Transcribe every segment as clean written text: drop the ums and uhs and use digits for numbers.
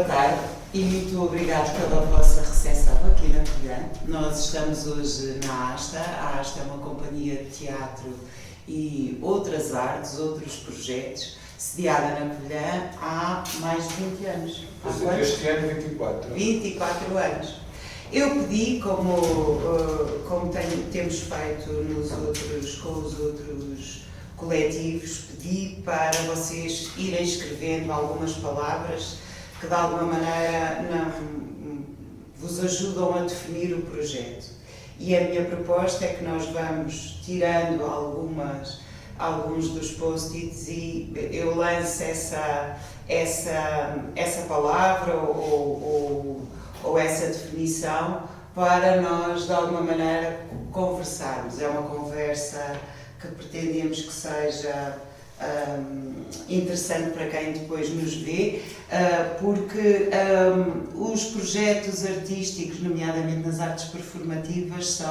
tarde e muito obrigado pela vossa recepção aqui na Covilhã. Nós estamos hoje na ASTA. A ASTA é uma companhia de teatro e outras artes, outros projetos, sediada na Covilhã há mais de 20 anos. Este ano 24. 24 anos. Eu pedi, como temos feito com os outros coletivos, pedi para vocês irem escrevendo algumas palavras que de alguma maneira vos ajudam a definir o projeto. E a minha proposta é que nós vamos tirando alguns dos post-its e eu lanço essa palavra ou essa definição para nós de alguma maneira conversarmos. É uma conversa que pretendemos que seja interessante para quem depois nos vê, porque os projetos artísticos, nomeadamente nas artes performativas,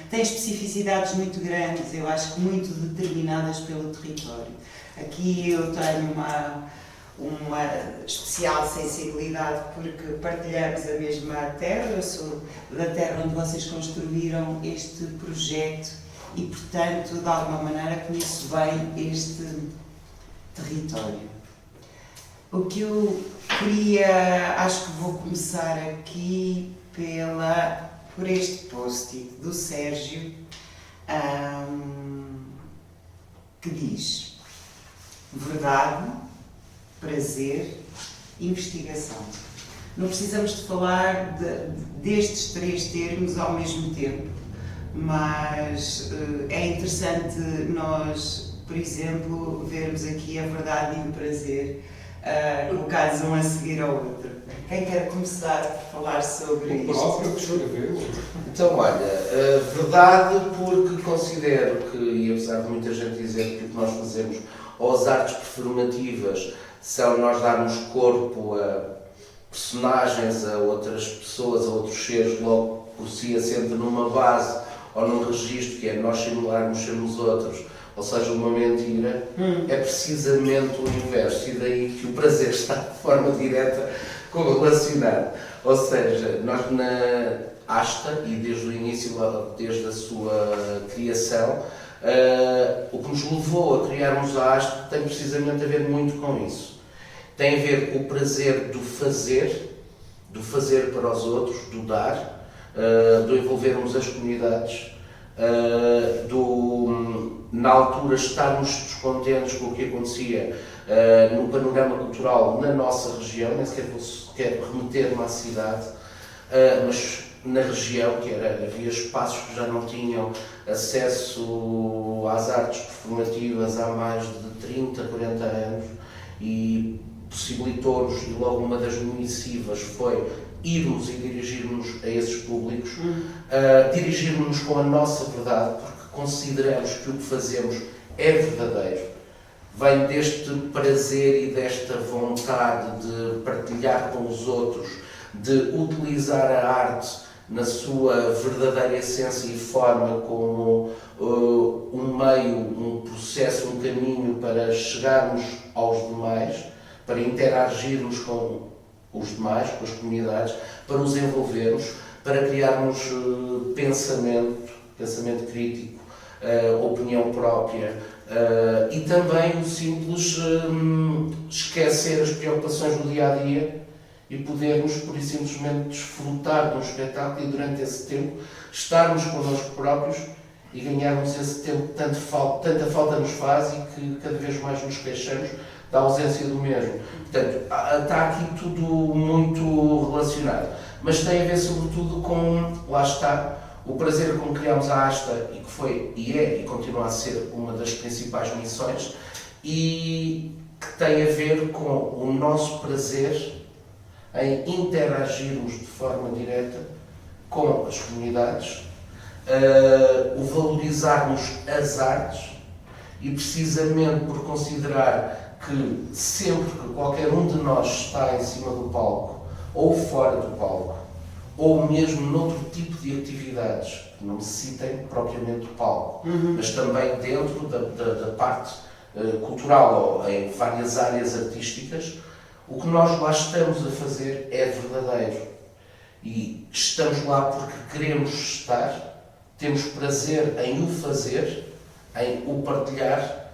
têm especificidades muito grandes, eu acho que muito determinadas pelo território. Aqui eu tenho uma especial sensibilidade porque partilhamos a mesma terra, eu sou da terra onde vocês construíram este projeto e, portanto, de alguma maneira conheço bem este território. O que eu queria, acho que vou começar aqui por este post-it do Sérgio, que diz: verdade, prazer, investigação. Não precisamos de falar destes três termos ao mesmo tempo, mas é interessante nós, por exemplo, vermos aqui a verdade e o prazer colocados um a seguir ao outro. Quem quer começar a falar sobre isto? O próprio que escreveu. Então, olha, verdade, porque considero que, e apesar de muita gente dizer que o que nós fazemos às artes performativas são nós darmos corpo a personagens, a outras pessoas, a outros seres, logo por si assente numa base ou num registro, que é nós simularmos sermos outros, ou seja, uma mentira, é precisamente o inverso, e daí que o prazer está de forma direta correlacionado. Ou seja, nós na ASTA, e desde o início, desde a sua criação, o que nos levou a criarmos a ASTA tem precisamente a ver muito com isso. Tem a ver com o prazer do fazer para os outros, do dar, do envolvermos as comunidades, na altura estarmos descontentes com o que acontecia no panorama cultural na nossa região, nem sequer quero remeter-me à cidade, mas na região, havia espaços que já não tinham acesso às artes performativas há mais de 30, 40 anos, e possibilitou-nos, e logo uma das missivas foi irmos e dirigirmos a esses públicos, dirigirmos-nos com a nossa verdade, porque consideramos que o que fazemos é verdadeiro, vem deste prazer e desta vontade de partilhar com os outros, de utilizar a arte na sua verdadeira essência e forma como um meio, um processo, um caminho para chegarmos aos demais, para interagirmos com os demais, com as comunidades, para nos envolvermos, para criarmos pensamento crítico, opinião própria, e também o simples esquecer as preocupações do dia-a-dia e podermos, por e simplesmente, desfrutar de um espetáculo e, durante esse tempo, estarmos connosco próprios e ganharmos esse tempo que tanta falta nos faz e que cada vez mais nos queixamos da ausência do mesmo. Portanto, está aqui tudo muito relacionado, mas tem a ver sobretudo com, lá está, o prazer com que criámos a ASTA, e que foi, e é, e continua a ser uma das principais missões, e que tem a ver com o nosso prazer em interagirmos de forma direta com as comunidades, o valorizarmos as artes, e precisamente por considerar que sempre que qualquer um de nós está em cima do palco, ou fora do palco, ou mesmo noutro tipo de atividades que não necessitem propriamente do palco, mas também dentro da parte cultural ou em várias áreas artísticas, O que nós lá estamos a fazer é verdadeiro. E estamos lá porque queremos estar, temos prazer em o fazer, em o partilhar,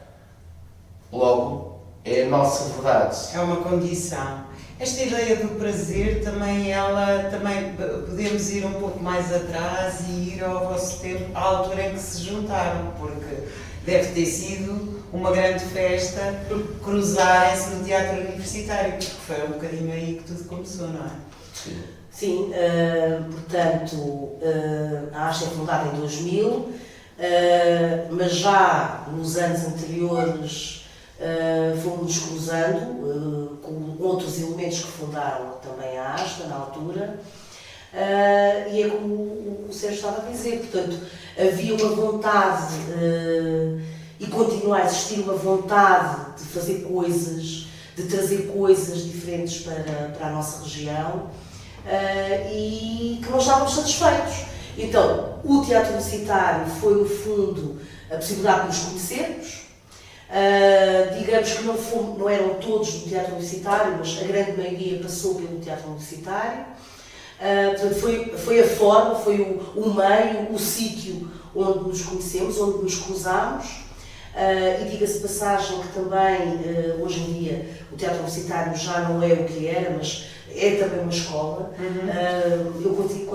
logo é a nossa verdade. É uma condição. Esta ideia do prazer também podemos ir um pouco mais atrás e ir ao vosso tempo, à altura em que se juntaram, porque deve ter sido uma grande festa cruzarem-se no teatro universitário, porque foi um bocadinho aí que tudo começou, não é? Sim. Sim, portanto, a ASTA é fundada em 2000, mas já nos anos anteriores fomos cruzando com outros elementos que fundaram também a ASTA na altura, e é como o Sérgio estava a dizer, portanto, havia uma vontade e continua a existir uma vontade de fazer coisas, de trazer coisas diferentes para a nossa região. E que não estávamos satisfeitos. Então, o teatro universitário foi, no fundo, a possibilidade de nos conhecermos. Digamos que não eram todos do teatro universitário, mas a grande maioria passou pelo teatro universitário. Portanto, foi a forma, foi o meio, o sítio onde nos conhecemos, onde nos cruzámos. E diga-se de passagem que também, hoje em dia, o teatro universitário já não é o que era, mas é também uma escola. Eu continuo a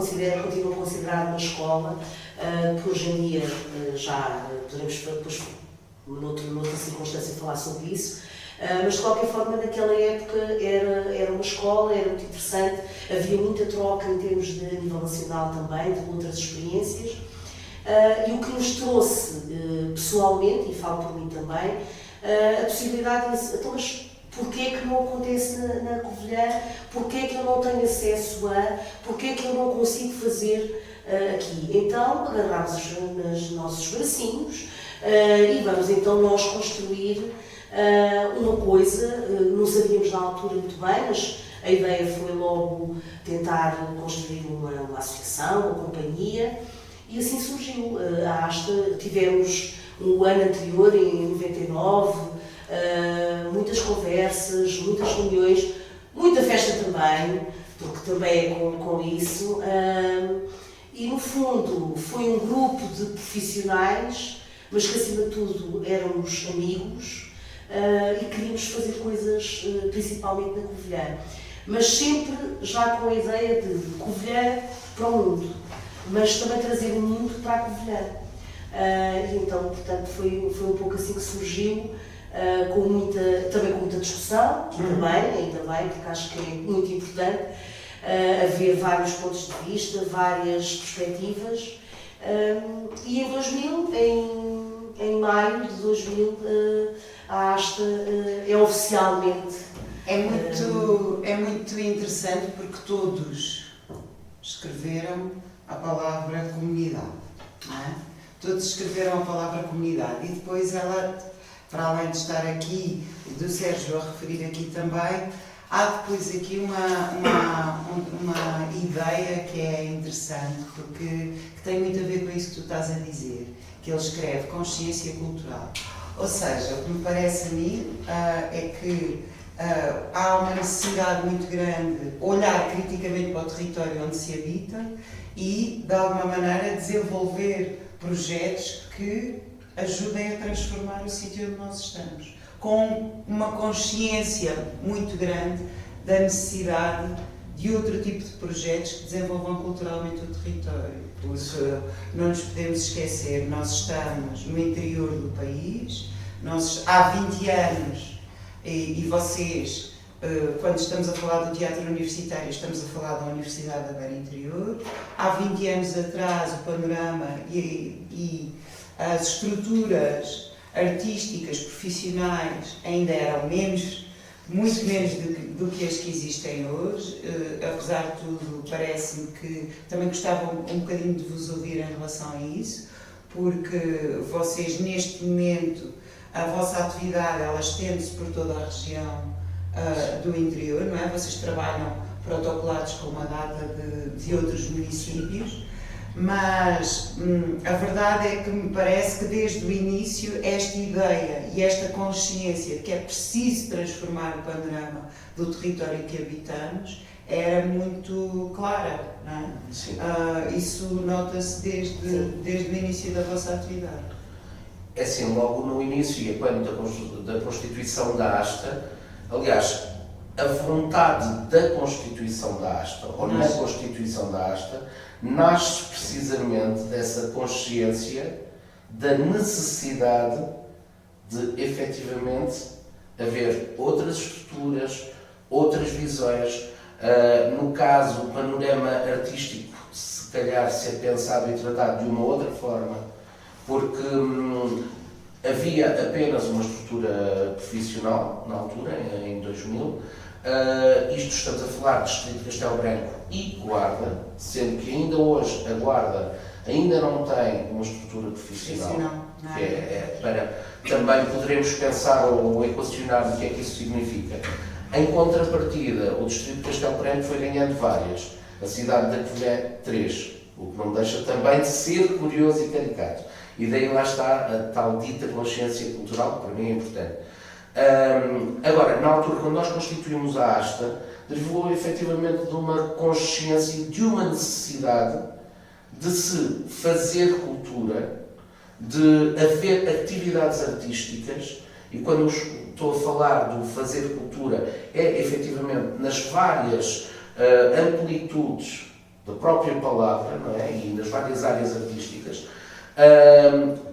considerar uma escola, que hoje em dia já poderemos depois, noutra circunstância, falar sobre isso. Mas de qualquer forma, naquela época era uma escola, era muito interessante, havia muita troca em termos de nível nacional também, de outras experiências. E o que nos trouxe pessoalmente, e falo por mim também, a possibilidade de então, mas porquê é que não acontece na Covilhã? Porquê é que eu não tenho acesso porquê é que eu não consigo fazer aqui? Então agarramos nos nossos bracinhos e vamos então nós construir uma coisa. Não sabíamos na altura muito bem, mas a ideia foi logo tentar construir uma associação, uma companhia. E assim surgiu a ASTA. Tivemos o ano anterior, em 99, muitas conversas, muitas reuniões, muita festa também, porque também é com isso. E no fundo foi um grupo de profissionais, mas que acima de tudo éramos amigos e queríamos fazer coisas principalmente na Covilhã. Mas sempre já com a ideia de Covilhã para o mundo, mas também trazer o mundo para a Covilhã. E então, portanto, foi um pouco assim que surgiu, também com muita discussão, ainda bem, porque acho que é muito importante haver vários pontos de vista, várias perspectivas. E em 2000, em maio de 2000, a ASTA é oficialmente... É muito interessante porque todos escreveram a palavra comunidade, não é? Todos escreveram a palavra comunidade e depois ela, para além de estar aqui, do Sérgio a referir aqui também, há depois aqui uma ideia que é interessante, porque que tem muito a ver com isso que tu estás a dizer, que ele escreve consciência cultural. Ou seja, o que me parece a mim é que há uma necessidade muito grande de olhar criticamente para o território onde se habita e, de alguma maneira, desenvolver projetos que ajudem a transformar o sítio onde nós estamos, com uma consciência muito grande da necessidade de outro tipo de projetos que desenvolvam culturalmente o território. Porque não nos podemos esquecer, nós estamos no interior do país, há 20 anos, e vocês, quando estamos a falar do teatro universitário, estamos a falar da Universidade da Beira Interior. Há 20 anos atrás, o panorama e as estruturas artísticas, profissionais, ainda eram muito menos do que as que existem hoje. Apesar de tudo, parece-me que também gostava um bocadinho de vos ouvir em relação a isso, porque vocês, neste momento, a vossa atividade, ela estende-se por toda a região do interior, não é? Vocês trabalham protocolados com uma data de outros municípios. Mas a verdade é que me parece que desde o início esta ideia e esta consciência de que é preciso transformar o panorama do território que habitamos era muito clara, não é? Sim. Isso nota-se desde o início da vossa atividade. É assim, logo no início e quando da constituição da ASTA, aliás, a vontade da constituição da ASTA, ou na constituição da ASTA, nasce precisamente dessa consciência da necessidade de, efetivamente, haver outras estruturas, outras visões. No caso, o panorama artístico, se calhar, ser pensado e tratado de uma outra forma, porque havia apenas uma estrutura profissional, na altura, em 2000. Isto estamos a falar de Distrito de Castelo Branco e Guarda, sendo que ainda hoje a Guarda ainda não tem uma estrutura profissional. Também poderemos pensar ou equacionar o que é que isso significa. Em contrapartida, o Distrito de Castelo Branco foi ganhando várias. A cidade de Covilhã, 3, o que não deixa também de ser curioso e caricato. E daí lá está a tal dita consciência cultural, que para mim é importante. Agora, na altura, quando nós constituímos a ASTA, derivou efetivamente de uma consciência, de uma necessidade de se fazer cultura, de haver atividades artísticas, e quando estou a falar do fazer cultura, é efetivamente nas várias amplitudes da própria palavra, não é? E nas várias áreas artísticas,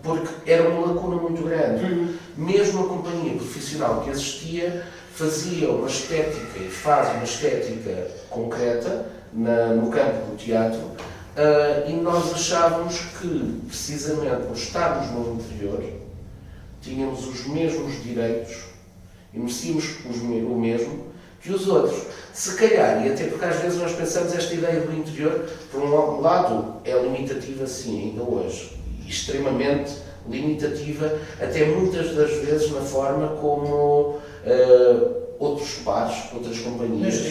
porque era uma lacuna muito grande. Mesmo a companhia profissional que existia fazia uma estética e faz uma estética concreta no campo do teatro, e nós achávamos que, precisamente por estarmos no interior, tínhamos os mesmos direitos e merecíamos o mesmo que os outros. Se calhar, e até porque às vezes nós pensamos esta ideia do interior, por um lado é limitativa sim, ainda hoje, extremamente limitativa, até muitas das vezes na forma como outros pares, outras companhias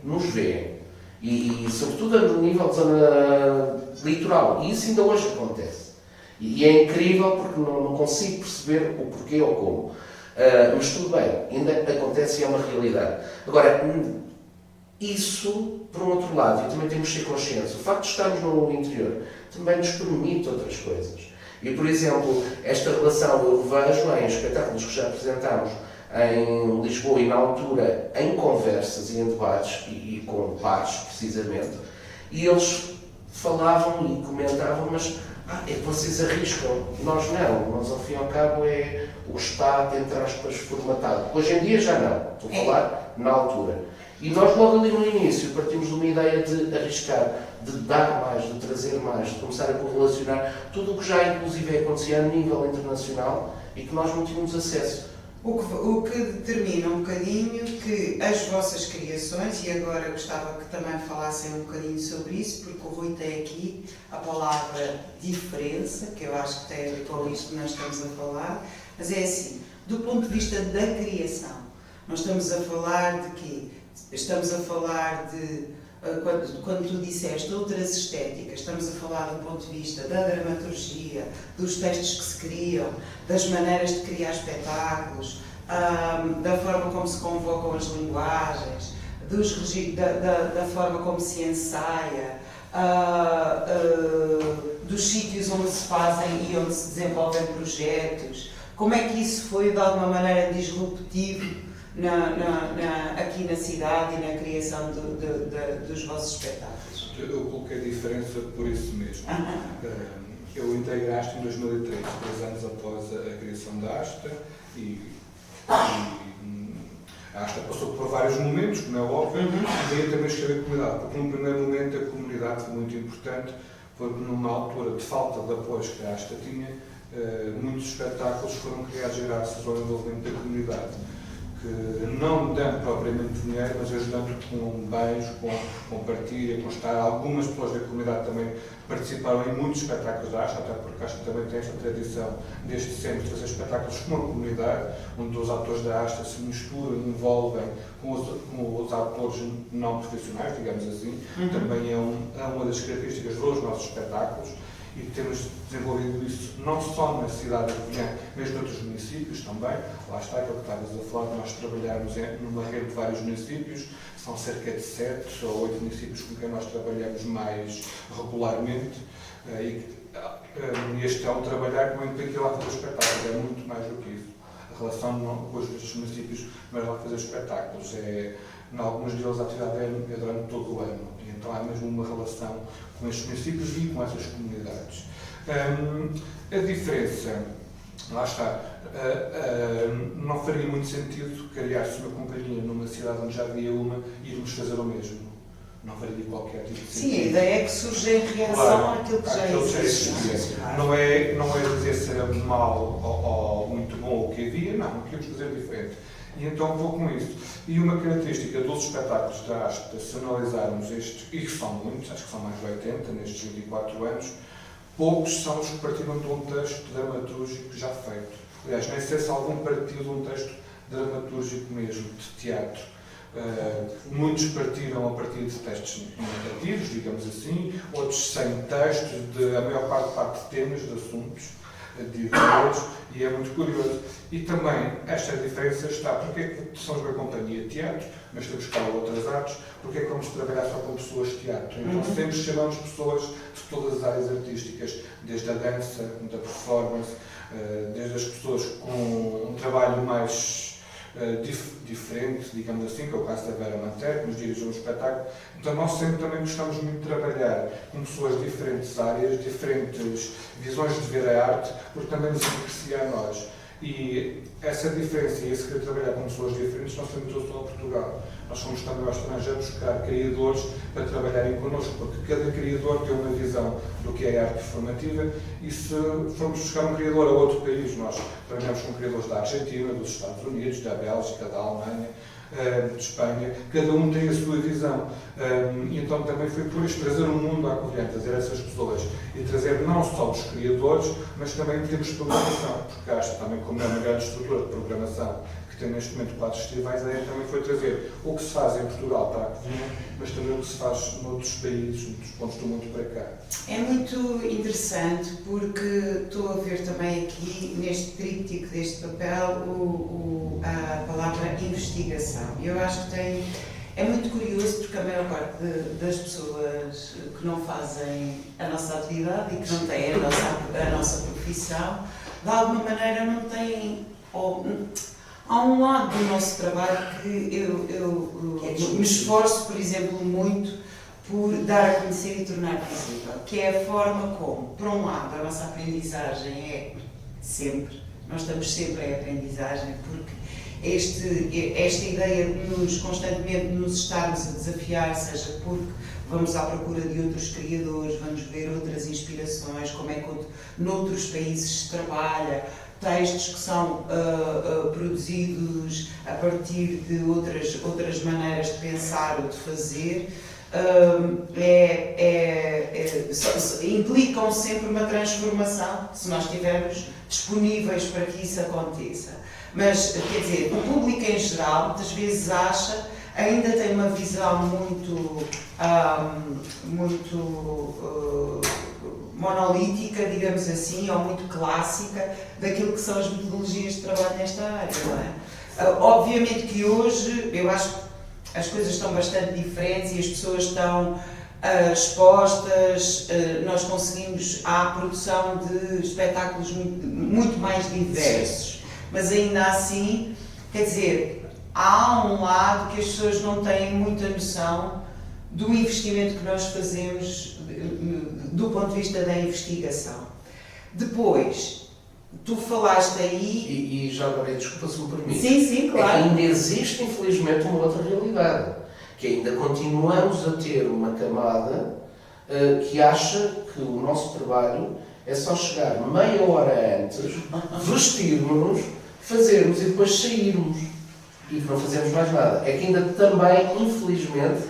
nos veem. E sobretudo no nível de zona litoral. E isso ainda hoje acontece. E é incrível porque não consigo perceber o porquê ou como. Mas tudo bem, ainda acontece e é uma realidade. Agora, isso, por um outro lado, e também temos de ser conscientes, o facto de estarmos no interior também nos permite outras coisas. E, por exemplo, esta relação eu vejo em espetáculos que já apresentámos em Lisboa e na altura em conversas e em debates e com pares, precisamente, e eles falavam e comentavam, mas é que vocês arriscam, nós não, nós ao fim e ao cabo é o que está, entre aspas, formatado. Hoje em dia já não, estou a falar na altura. E nós logo ali no início partimos de uma ideia de arriscar, de dar mais, de trazer mais, de começar a correlacionar tudo o que já inclusive acontecia a nível internacional e que nós não tínhamos acesso. O que determina um bocadinho que as vossas criações, e agora gostava que também falassem um bocadinho sobre isso, porque o Rui tem aqui a palavra diferença, que eu acho que tem a ver com isto que nós estamos a falar, mas é assim, do ponto de vista da criação, nós estamos a falar de quê? Estamos a falar de, quando tu disseste outras estéticas, estamos a falar do ponto de vista da dramaturgia, dos textos que se criam, das maneiras de criar espetáculos, da forma como se convocam as linguagens, da forma como se ensaia, dos sítios onde se fazem e onde se desenvolvem projetos. Como é que isso foi, de alguma maneira, disruptivo aqui na cidade e na criação dos vossos espetáculos? Eu coloquei a diferença por isso mesmo. Eu integrei a ASTA em 2003, 3 anos após a criação da ASTA, e a ASTA passou por vários momentos, como é óbvio, e daí também escrevi a comunidade, porque no primeiro momento a comunidade foi muito importante, porque numa altura de falta de apoios que a ASTA tinha, muitos espetáculos foram criados graças ao envolvimento da comunidade. que não dando propriamente dinheiro, mas ajudando com bens, com partilha, com estar. Algumas pessoas da comunidade também participaram em muitos espetáculos da Asta, até porque a Asta também tem esta tradição desde sempre de fazer espetáculos com a comunidade, onde os atores da Asta se misturam, envolvem com os atores não profissionais, digamos assim. Também é uma das características dos nossos espetáculos. E temos desenvolvido isso não só na cidade de Covilhã, mas noutros municípios também. Lá está, aquilo que estavas a falar, nós trabalhamos numa rede de vários municípios, são cerca de 7 ou 8 municípios com quem nós trabalhamos mais regularmente. E este é um trabalhar que não implica lá fazer espetáculos, é muito mais do que isso. A relação não com os municípios, mas lá fazer espetáculos. Em alguns deles a atividade é durante todo o ano. E então há mesmo uma relação com estes municípios e com essas comunidades. A diferença, lá está, não faria muito sentido criar-se uma companhia numa cidade onde já havia uma e irmos fazer o mesmo. Não faria qualquer tipo de sentido. Sim, a ideia é que surge em reação àquilo que já existe. Não é dizer se era mal ou muito bom o que havia, não, queríamos fazer diferente. E então vou com isso. E uma característica dos espetáculos da Asta, se analisarmos estes, e que são muitos, acho que são mais de 80 nestes 24 anos, poucos são os que partiram de um texto dramatúrgico já feito. Aliás, nem sei se algum partiu de um texto dramatúrgico mesmo, de teatro. Muitos partiram a partir de textos narrativos, digamos assim, outros sem textos, a maior parte de temas, de assuntos, de ideias, e é muito curioso. E também esta diferença está, porque é que somos uma companhia de teatro, mas temos cá outras artes, porque é que vamos trabalhar só com pessoas de teatro? Então sempre chamamos pessoas de todas as áreas artísticas, desde a dança, da performance, desde as pessoas com um trabalho mais diferente, digamos assim, que é o caso da Vera Manter, que nos dirige um espetáculo. Então nós sempre também gostamos muito de trabalhar com pessoas de diferentes áreas, diferentes visões de ver a arte, porque também nos aprecia a nós. E essa diferença e esse querer trabalhar com pessoas diferentes nós também trouxe a Portugal. Nós fomos também ao estrangeiro buscar criadores para trabalharem connosco, porque cada criador tem uma visão do que é a arte performativa, e se formos buscar um criador a outro país, nós trabalhamos com criadores da Argentina, dos Estados Unidos, da Bélgica, da Alemanha, de Espanha, cada um tem a sua visão. E então também foi por isso trazer o mundo à Covilhã, trazer essas pessoas e trazer não só os criadores, mas também temos programação, porque acho que também, como é uma grande estrutura de programação que tem neste momento 4 festivais, a ideia também foi trazer o que se faz em Portugal para a Covilhã, mas também o que se faz noutros países, noutros pontos do mundo para cá. É muito interessante porque estou a ver também aqui neste tríptico deste papel a palavra investigação. Eu acho que é muito curioso porque a maior parte das pessoas que não fazem a nossa atividade e que não têm a nossa profissão, de alguma maneira não têm. Há um lado do nosso trabalho que eu me esforço, por exemplo, muito por dar a conhecer e tornar visível, que é a forma como, por um lado, a nossa aprendizagem é sempre, nós estamos sempre em aprendizagem, porque esta ideia de constantemente nos estarmos a desafiar, seja porque vamos à procura de outros criadores, vamos ver outras inspirações, como é que noutros países se trabalha, textos que são produzidos a partir de outras maneiras de pensar ou de fazer, implicam sempre uma transformação, se nós estivermos disponíveis para que isso aconteça. Mas, quer dizer, o público em geral, muitas vezes ainda tem uma visão muito monolítica, digamos assim, ou muito clássica daquilo que são as metodologias de trabalho nesta área, não é? Obviamente que hoje, eu acho que as coisas estão bastante diferentes e as pessoas estão expostas, nós conseguimos a produção de espetáculos muito mais diversos, mas ainda assim, quer dizer, há um lado que as pessoas não têm muita noção do investimento que nós fazemos do ponto de vista da investigação. Depois, tu falaste aí... E já agora, desculpa se me permites. Sim, claro. É que ainda existe, infelizmente, uma outra realidade, que ainda continuamos a ter uma camada que acha que o nosso trabalho é só chegar meia hora antes, vestirmos-nos, fazermos e depois sairmos. e que não fazemos mais nada. É que ainda também, infelizmente,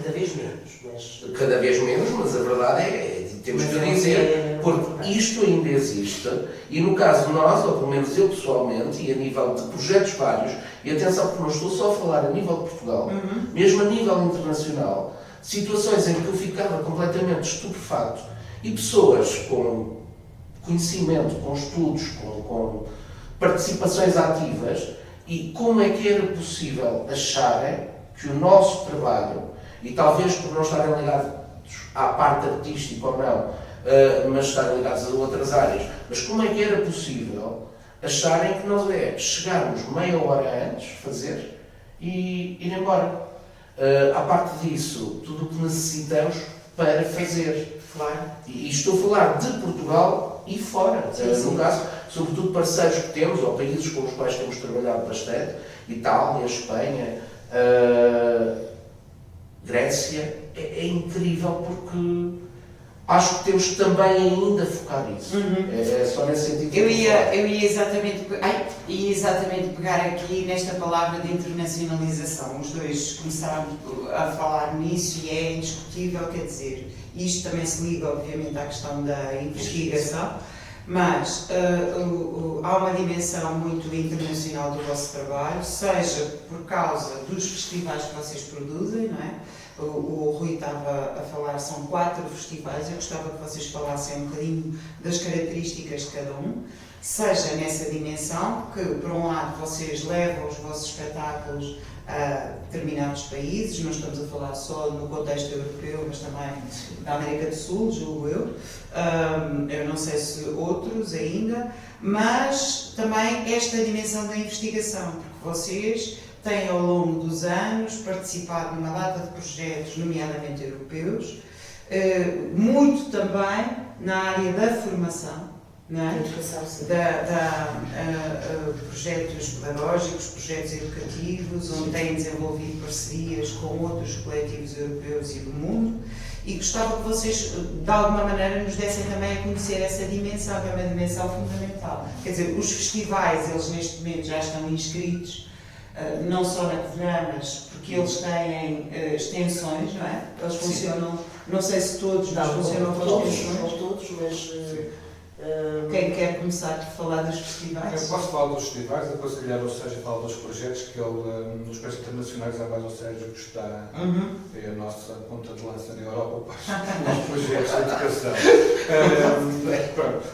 cada vez menos, mas a verdade temos que dizer, porque isto ainda existe, e no caso de nós, ou pelo menos eu pessoalmente, e a nível de projetos vários, e atenção, porque não estou só a falar a nível de Portugal, mesmo a nível internacional, situações em que eu ficava completamente estupefato, e pessoas com conhecimento, com estudos, com participações ativas, e como é que era possível acharem que o nosso trabalho, e talvez por não estarem ligados à parte artística ou não, mas estarem ligados a outras áreas, mas como é que era possível acharem que nós chegarmos meia hora antes, fazer, e ir embora. À parte disso, tudo o que necessitamos para fazer. Claro. E estou a falar de Portugal e fora. No caso, sobretudo parceiros que temos, ou países com os quais temos trabalhado bastante, Itália, Espanha, Grécia, é incrível porque acho que temos também ainda a focar nisso. É só nesse sentido que eu ia exatamente pegar aqui nesta palavra de internacionalização. Os dois começaram a falar nisso e é indiscutível, quer dizer, isto também se liga obviamente à questão da investigação, mas há uma dimensão muito internacional do vosso trabalho, seja por causa dos festivais que vocês produzem, não é? O Rui estava a falar, são 4 festivais, eu gostava que vocês falassem um bocadinho das características de cada um, seja nessa dimensão, que por um lado vocês levam os vossos espetáculos a determinados países, não estamos a falar só no contexto europeu, mas também da América do Sul, julgo eu, eu não sei se outros ainda, mas também esta dimensão da investigação, porque vocês têm ao longo dos anos participado numa data de projetos, nomeadamente europeus, muito também na área da formação, não é? Projetos pedagógicos, projetos educativos, onde têm desenvolvido parcerias com outros coletivos europeus e do mundo, e gostava que vocês, de alguma maneira, nos dessem também a conhecer essa dimensão, que é uma dimensão fundamental. Quer dizer, os festivais, eles neste momento já estão inscritos, não só na Covilhã, mas porque eles têm extensões, não é? Eles funcionam, não sei se todos, mas funcionam com extensões. Não todos, mas... Quem quer começar a falar dos festivais? Eu posso falar dos festivais, depois se calhar o Sérgio fala dos projetos, que ele, nos projetos internacionais, é mais o Sérgio que está, é a nossa ponta de lança na Europa para os projetos de educação.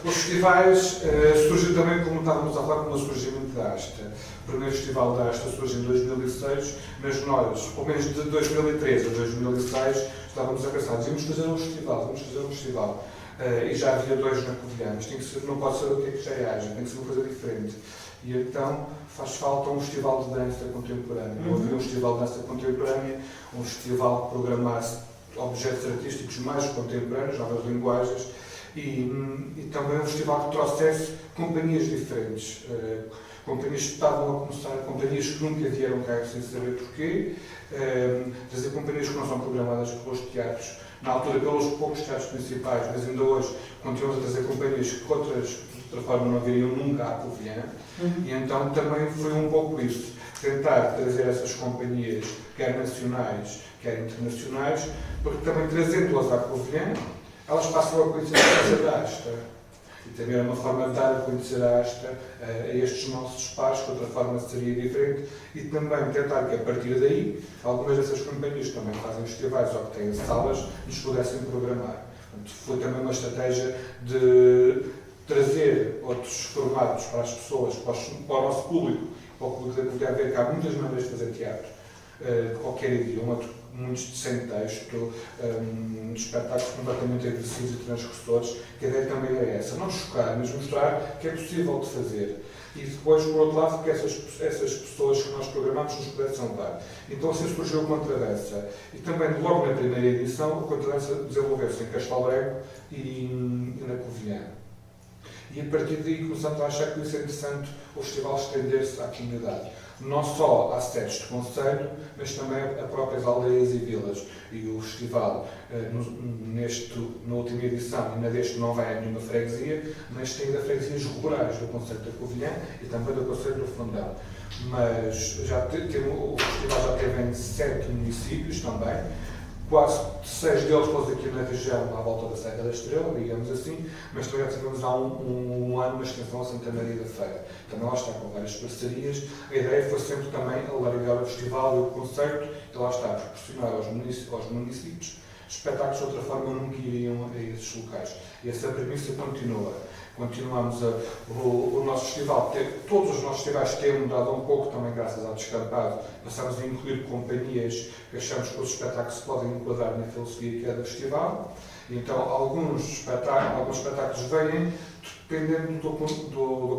Os festivais surgem também, como estávamos a falar, como o surgimento da ASTA. O primeiro festival da ASTA surge em 2006, mas nós, pelo menos de 2013 a 2006, estávamos a pensar, vamos fazer um festival. E já havia 2 na Covilhã, mas não pode ser o que é que já é ágil, tem que ser uma coisa diferente. E então faz falta um festival de dança contemporânea. Não havia um festival de dança contemporânea, um festival que programasse objetos artísticos mais contemporâneos, novas linguagens, e também um festival que trouxesse companhias diferentes. Companhias que estavam a começar, companhias que nunca vieram cá sem saber porquê, trazer companhias que não são programadas pelos teatros, na altura pelos poucos teatros principais, mas ainda hoje continuamos a trazer companhias que de outra forma não viriam nunca à Covilhã, e então também foi um pouco isso, tentar trazer essas companhias, quer nacionais, quer internacionais, porque também trazendo-as à Covilhã, elas passam a conhecer a Casa da ASTA. E também é uma forma de dar a conhecer a ASTA a estes nossos pares, que de outra forma seria diferente, e também tentar que a partir daí, algumas dessas companhias que também fazem festivais ou que têm salas, nos pudessem programar. Portanto, foi também uma estratégia de trazer outros formatos para as pessoas, para o nosso público, para o público da Covilhã, ver que há muitas maneiras de fazer teatro, de qualquer idioma, muitos sem texto, espetáculos completamente agressivos e transgressores, que a ideia também é essa, não chocar, mas mostrar que é possível de fazer. E depois, por outro lado, que essas pessoas que nós programamos nos pudessem dar. Então assim surgiu o Contradança. E também, logo na primeira edição, o Contradança desenvolveu-se em Castelo Branco e na Covilhã. E a partir daí começamos a achar que isso é interessante o festival estender-se à comunidade. Não só às sedes de concelho, mas também a próprias aldeias e vilas. E o festival, na última edição, ainda deste não vai a nenhuma freguesia, mas tem ainda freguesias rurais do concelho da Covilhã e também do concelho do Fundão. Mas o festival já teve em 7 municípios também, quase 6 deles todos aqui na região, à volta da Serra da Estrela, digamos assim, mas também já tivemos há um ano uma extensão a Santa Maria da Feira. Também lá está com várias parcerias. A ideia foi sempre também alargar o festival e o concerto, e lá está, proporcionar aos municípios espetáculos de outra forma nunca iriam a esses locais. E essa premissa continua. Continuamos o nosso festival, todos os nossos festivais têm mudado um pouco, também graças ao descampado. Passamos a incluir companhias que achamos que os espetáculos se podem enquadrar na filosofia que é do festival. Então, alguns espetáculos vêm dependendo do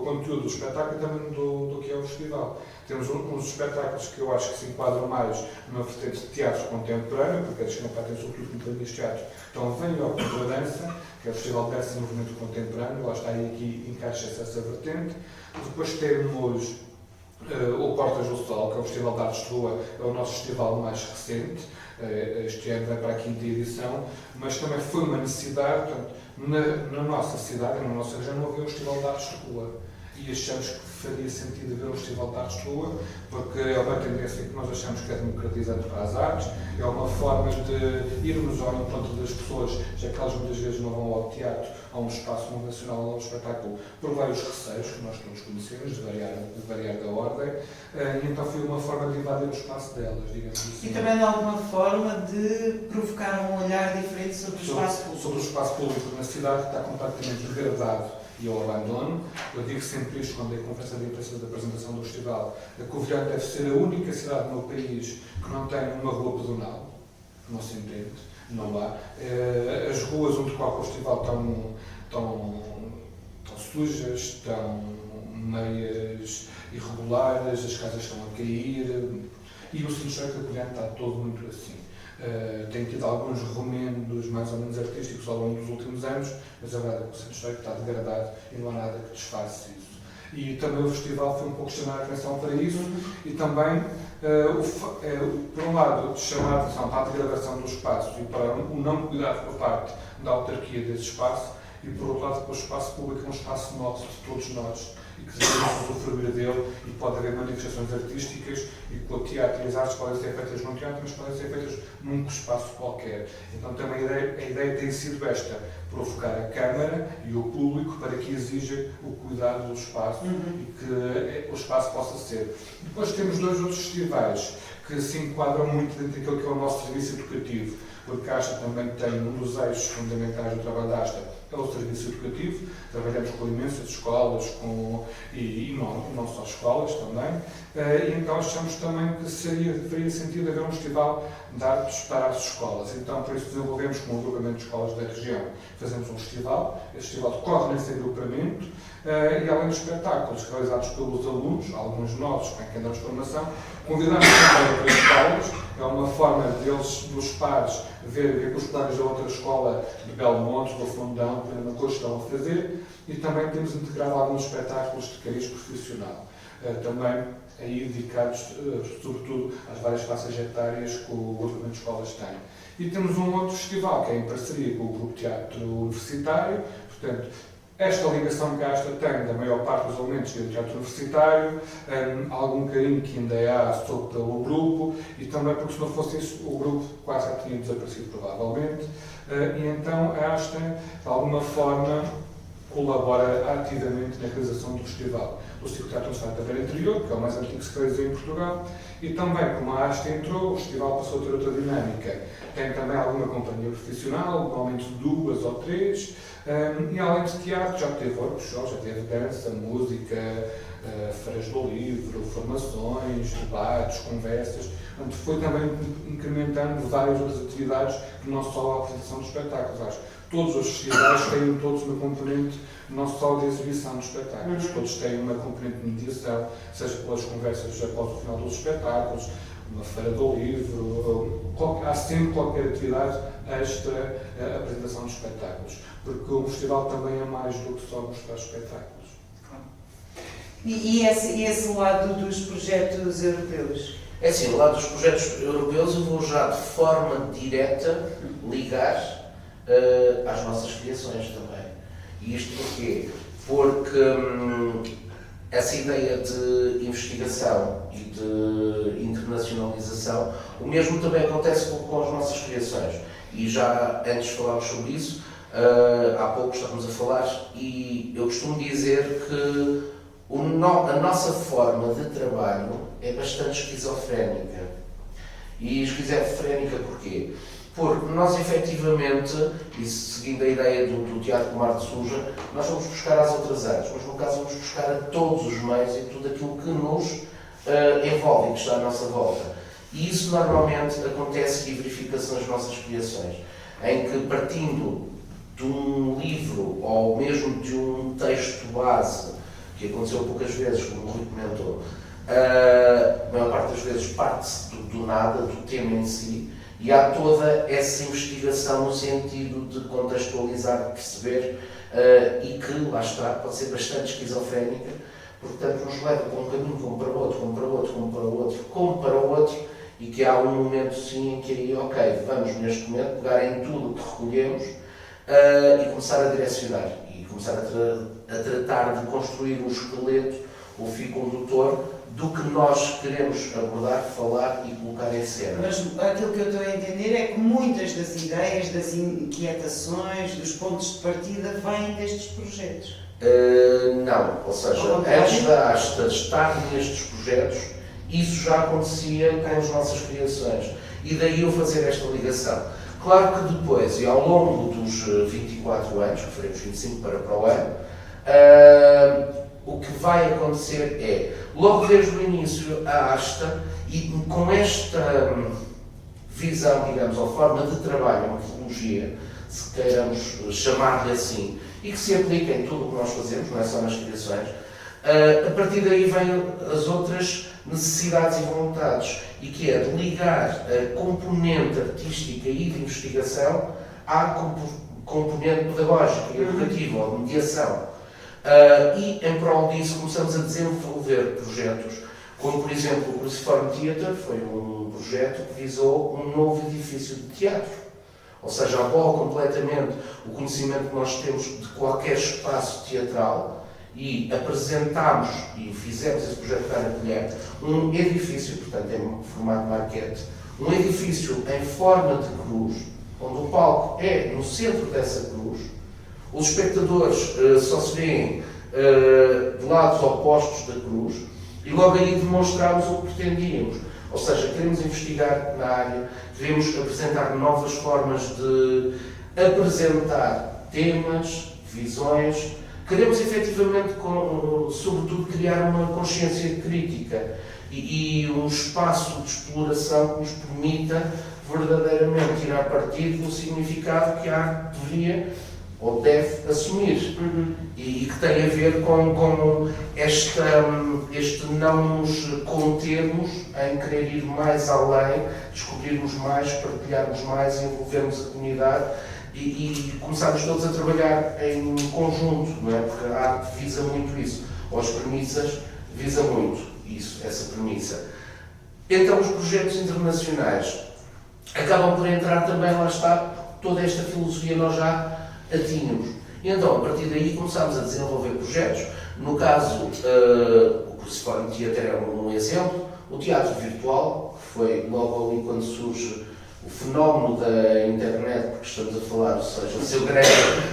conteúdo do espetáculo e também do que é o festival. Temos uns espetáculos que eu acho que se enquadram mais numa vertente de teatro contemporâneo, porque a Descampado tem sobretudo companhias de teatro, então vem ao Cultura Dança, que é o Festival de Dança e Movimento Contemporâneo, lá está aí aqui encaixa-se essa vertente. Depois temos o Portas do Sol, que é o Festival de Artes de Rua, é o nosso festival mais recente, este ano vai para a 5ª edição, mas também foi uma necessidade, portanto, na nossa cidade, na nossa região, não havia um Festival de Artes de Rua. E achamos que faria sentido haver um Festival de Artes de Rua, porque é uma tendência que nós achamos que é democratizante para as artes, é uma forma de irmos ao encontro das pessoas, já que elas muitas vezes não vão ao teatro, a um espaço convencional, a um espetáculo, por vários receios que nós todos conhecemos, de variar da ordem, e então foi uma forma de invadir o espaço delas, digamos assim. E também de alguma forma de provocar um olhar diferente sobre o espaço público. Sobre o espaço público na cidade, que está completamente degradado e ao abandono. Eu digo sempre isto quando é a conferência de imprensa da apresentação do festival. A Covilhã deve ser a única cidade no país que não tem uma rua pedonal, não se entende, não há. As ruas onde corre o festival estão sujas, estão meias irregulares, as casas estão a cair, e o centro histórico da Covilhã está todo muito assim. Tem tido alguns remendos mais ou menos artísticos ao longo dos últimos anos, mas a verdade é que o centro histórico está degradado e não há nada que disfarce isso. E também o festival foi um pouco chamar a atenção para isso e também, por um lado, chamar a atenção para a degradação do espaço e para o não cuidado por parte da autarquia desse espaço e, por outro lado, que o espaço público é um espaço nosso, de todos nós, e que devemos usufruir dele, e pode haver manifestações artísticas, e que o teatro e as artes podem ser feitas num teatro, mas podem ser feitas num espaço qualquer. Então também a ideia tem sido esta, provocar a Câmara e o público para que exija o cuidado do espaço e que o espaço possa ser. Depois temos 2 outros festivais que se enquadram muito dentro daquilo que é o nosso serviço educativo, porque a ASTA também tem um dos eixos fundamentais do trabalho da ASTA, é o serviço educativo. Trabalhamos com imensas escolas, e não só escolas também, e então achamos também que faria sentido haver um festival de artes para as escolas. Então, por isso, desenvolvemos com o agrupamento de escolas da região. Fazemos um festival, esse festival decorre nesse agrupamento, e além dos espetáculos realizados pelos alunos, alguns novos, para quem damos formação, convidamos também para escolas. É uma forma dos pares, ver o que os colegas da outra escola de Belmonte, do Fundão, na Costa estão a fazer, e também temos integrado alguns espetáculos de cariz profissional, também aí dedicados, sobretudo, às várias faixas etárias que o agrupamento de escolas tem. E temos um outro festival, que é em parceria com o Grupo Teatro Universitário, portanto, esta ligação que a ASTA tem da maior parte dos elementos do teatro universitário, algum carinho que ainda há sobre o grupo, e também porque se não fosse isso o grupo quase já tinha desaparecido provavelmente, e então a ASTA de alguma forma colabora ativamente na realização do festival. O Ciclo Teatro Universitário da Beira Interior, que é o mais antigo que se realiza em Portugal, e também como a ASTA entrou, o festival passou a ter outra dinâmica. Tem também alguma companhia profissional, normalmente 2 ou 3, e além de teatro já teve workshops, já teve dança, música, feiras do livro, formações, debates, conversas. Portanto, foi também incrementando várias outras atividades que não só a apresentação de espetáculos. Acho. Todos os festivais têm todos uma componente não só de exibição de espetáculos, todos têm uma componente de mediação, seja pelas conversas após o final dos espetáculos, uma feira do livro, há sempre qualquer atividade extra a apresentação de espetáculos, porque o festival também é mais do que só mostrar espetáculos. E esse lado dos projetos europeus? É assim, lá dos projetos europeus eu vou já de forma direta ligar às nossas criações também. E isto porquê? Porque essa ideia de investigação e de internacionalização, o mesmo também acontece com as nossas criações. E já antes falámos sobre isso, há pouco estávamos a falar, e eu costumo dizer que a nossa forma de trabalho é bastante esquizofrénica. E esquizofrénica porquê? Porque nós efetivamente, e seguindo a ideia do teatro como arte suja, nós vamos buscar às outras artes, mas no caso vamos buscar a todos os meios e tudo aquilo que nos envolve e que está à nossa volta. E isso normalmente acontece e verifica-se nas nossas criações, em que partindo de um livro ou mesmo de um texto base, que aconteceu poucas vezes, como o Rui comentou, a maior parte das vezes parte-se do nada, do tema em si, e há toda essa investigação no sentido de contextualizar, de perceber, e que, lá está, pode ser bastante esquizofrénica, portanto nos leva para um caminho como para outro, como para outro, como para outro, como para outro, e que há um momento sim em que aí, ok, vamos neste momento pegar em tudo o que recolhemos e começar a direcionar, e começar a tratar de construir um esqueleto, o fio condutor, do que nós queremos abordar, falar e colocar em cena. Mas aquilo que eu estou a entender é que muitas das ideias, das inquietações, dos pontos de partida vêm destes projetos. Não, ou seja, antes da Asta estar nestes projetos, isso já acontecia com as nossas criações. E daí eu fazer esta ligação. Claro que depois, e ao longo dos 24 anos, que faremos 25 para o ano, o que vai acontecer é, logo desde o início, a Asta, e com esta visão, digamos, ou forma de trabalho, uma metodologia, se queiramos chamar-lhe assim, e que se aplica em tudo o que nós fazemos, não é só nas criações, a partir daí vêm as outras necessidades e vontades, e que é de ligar a componente artística e de investigação à componente pedagógica e educativa, ou de mediação. E em prol disso começamos a desenvolver projetos, como por exemplo o Cruciforme Theatre, foi um projeto que visou um novo edifício de teatro. Ou seja, abola completamente o conhecimento que nós temos de qualquer espaço teatral e apresentámos e fizemos esse projeto cá na colher um edifício, portanto em formato maquete, um edifício em forma de cruz, onde o palco é no centro dessa cruz. Os espectadores só se veem de lados opostos da cruz e logo aí demonstramos o que pretendíamos. Ou seja, queremos investigar na área, queremos apresentar novas formas de apresentar temas, visões. Queremos efetivamente, sobretudo, criar uma consciência crítica e um espaço de exploração que nos permita verdadeiramente tirar partido do significado que a arte deveria ou deve assumir, e que tem a ver com este não nos contermos em querer ir mais além, descobrirmos mais, partilharmos mais, envolvermos a comunidade e começarmos todos a trabalhar em conjunto, não é? Porque a arte visa muito isso, ou as premissas visa muito isso, essa premissa. Então os projetos internacionais acabam por entrar também, lá está, toda esta filosofia nós já a tínhamos. E então, a partir daí, começámos a desenvolver projetos. No caso, o Cruciforme Theatre é um exemplo. O teatro virtual, que foi logo ali quando surge o fenómeno da internet, porque estamos a falar, ou seja, o seu grande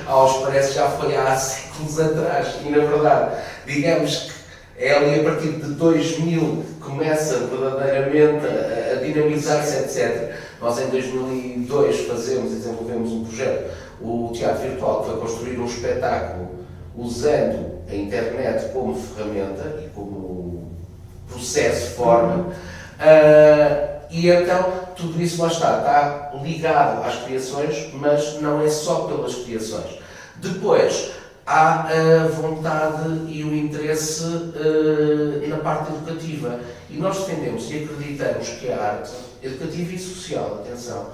aos parece já foi há séculos atrás. E, na verdade, digamos que é ali a partir de 2000 que começa verdadeiramente a dinamizar-se, etc. Nós, em 2002, fazemos e desenvolvemos um projeto, o Teatro Virtual, que foi construir um espetáculo usando a internet como ferramenta e como processo, forma, e então tudo isso lá está ligado às criações, mas não é só pelas criações. Depois, há a vontade e o interesse na parte educativa. E nós defendemos e acreditamos que a arte, educativa e social, atenção,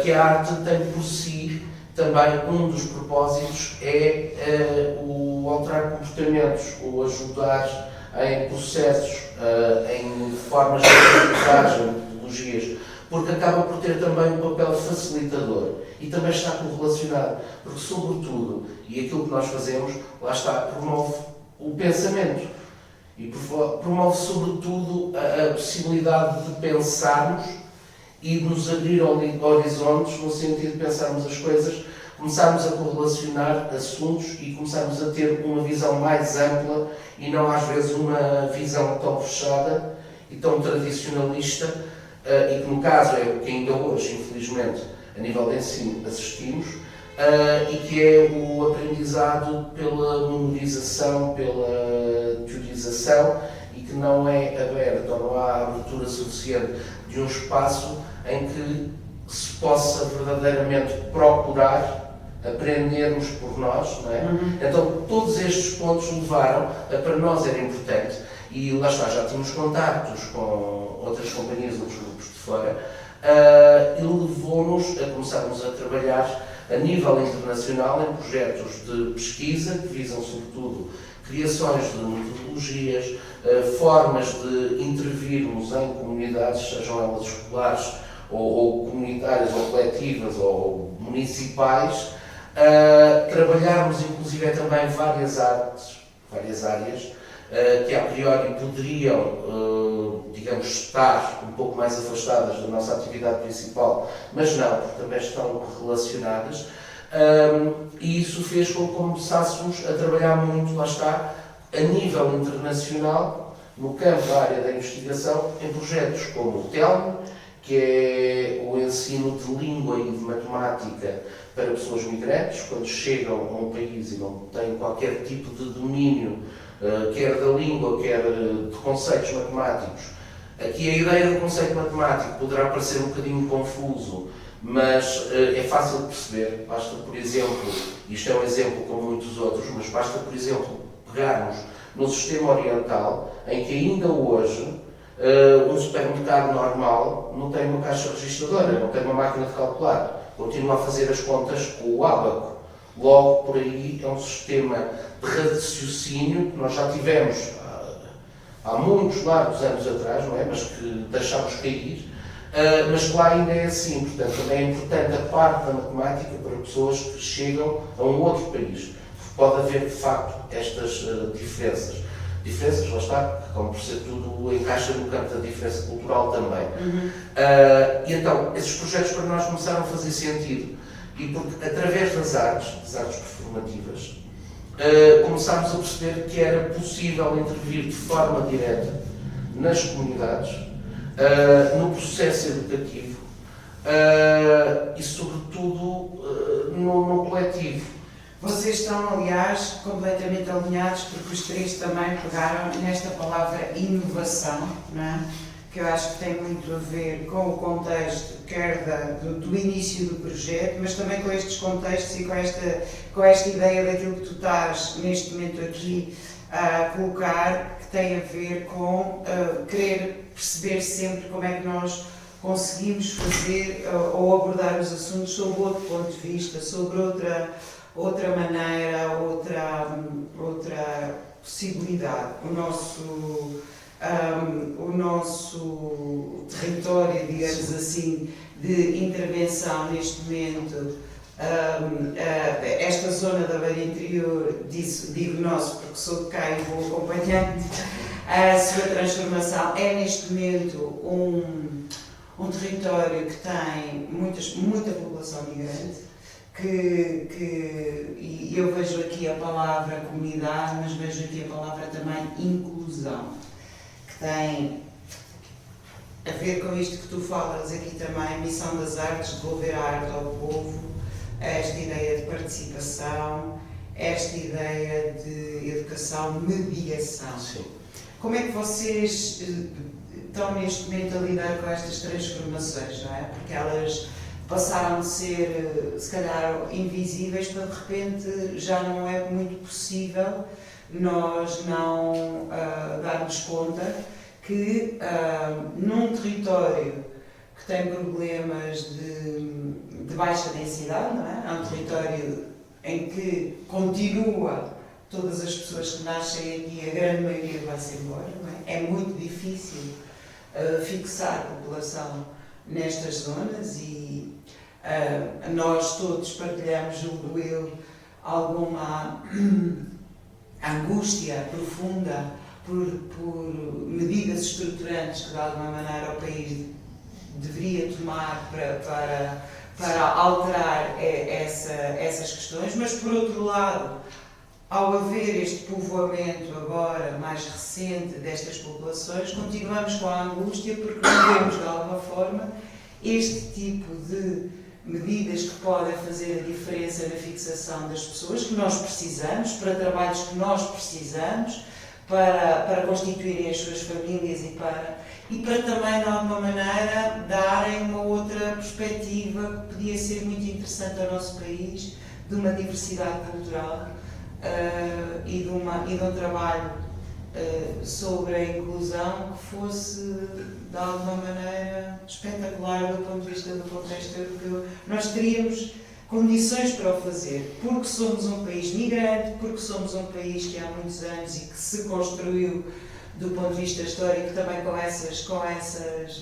que a arte tem por si também um dos propósitos é o alterar comportamentos, o ajudar em processos, em formas de aprendizagem, metodologias, porque acaba por ter também um papel facilitador e também está correlacionado, porque sobretudo, e aquilo que nós fazemos, lá está, promove o pensamento e promove sobretudo a possibilidade de pensarmos e de nos abrir horizontes no sentido de pensarmos as coisas, começarmos a correlacionar assuntos e começarmos a ter uma visão mais ampla e não às vezes uma visão tão fechada e tão tradicionalista, e que no caso é o que ainda hoje, infelizmente, a nível de ensino assistimos, e que é o aprendizado pela memorização, pela teorização, e que não é aberto, ou não há abertura suficiente de um espaço em que se possa verdadeiramente procurar aprendermos por nós, não é? Então todos estes pontos levaram a, para nós era importante, e lá está, já tínhamos contactos com outras companhias, outros grupos de fora, e levou-nos a começarmos a trabalhar a nível internacional em projetos de pesquisa que visam sobretudo criações de metodologias, formas de intervirmos em comunidades, sejam elas escolares ou comunitárias ou coletivas ou municipais, trabalharmos inclusive também várias áreas que a priori poderiam, digamos, estar um pouco mais afastadas da nossa atividade principal, mas não, porque também estão relacionadas, e isso fez com que começássemos a trabalhar muito, lá está, a nível internacional, no campo da área da investigação, em projetos como o TELM, que é o ensino de língua e de matemática para pessoas migrantes, quando chegam a um país e não têm qualquer tipo de domínio, quer da língua, quer de conceitos matemáticos. Aqui a ideia do conceito matemático poderá parecer um bocadinho confuso, mas é fácil de perceber. Basta, por exemplo, isto é um exemplo como muitos outros, mas basta, por exemplo, pegarmos no sistema oriental, em que ainda hoje um supermercado normal não tem uma caixa registradora, não tem uma máquina de calcular, continua a fazer as contas com o ábaco. Logo, por aí é um sistema de raciocínio que nós já tivemos há muitos largos anos atrás, não é? Mas que deixámos cair, mas que lá ainda é assim. Portanto, também é importante a parte da matemática para pessoas que chegam a um outro país. Pode haver, de facto, estas diferenças. Diferenças, lá está, como por ser tudo encaixa no campo da diferença cultural também. E então, esses projetos para nós começaram a fazer sentido. E porque, através das artes performativas, começámos a perceber que era possível intervir de forma direta nas comunidades, no processo educativo e, sobretudo, no coletivo. Vocês estão, aliás, completamente alinhados, porque os três também pegaram nesta palavra inovação, não é? Que eu acho que tem muito a ver com o contexto, quer do início do projeto, mas também com estes contextos e com esta ideia daquilo que tu estás neste momento aqui a colocar, que tem a ver com querer perceber sempre como é que nós conseguimos fazer ou abordar os assuntos sob outro ponto de vista, sobre outra maneira, outra possibilidade. O nosso território, digamos assim, de intervenção neste momento, esta zona da Beira Interior, digo nosso porque sou de cá e vou acompanhando a sua transformação, é neste momento um território que tem muita população migrante, e eu vejo aqui a palavra comunidade, mas vejo aqui a palavra também inclusão, que tem a ver com isto que tu falas aqui também, missão das artes, devolver a arte ao povo, esta ideia de participação, esta ideia de educação, mediação. Sim. Como é que vocês estão neste momento a lidar com estas transformações, não é? Porque elas passaram de ser, se calhar, invisíveis para de repente já não é muito possível nós não darmos conta que num território que tem problemas de baixa densidade, não é? É um território em que continua todas as pessoas que nascem aqui, a grande maioria vai-se embora, não é? É muito difícil fixar a população nestas zonas e nós todos partilhamos, julgo eu, alguma angústia profunda por medidas estruturantes que de alguma maneira o país deveria tomar para alterar essas questões, mas por outro lado, ao haver este povoamento agora mais recente destas populações, continuamos com a angústia porque não vemos de alguma forma este tipo de medidas que podem fazer a diferença na fixação das pessoas que nós precisamos, para trabalhos que nós precisamos, para constituírem as suas famílias e para também, de alguma maneira, darem uma outra perspectiva que podia ser muito interessante ao nosso país, de uma diversidade cultural e de um trabalho sobre a inclusão que fosse, de alguma maneira, espetacular do ponto de vista do contexto europeu. Nós teríamos condições para o fazer, porque somos um país migrante, porque somos um país que há muitos anos e que se construiu do ponto de vista histórico também com essas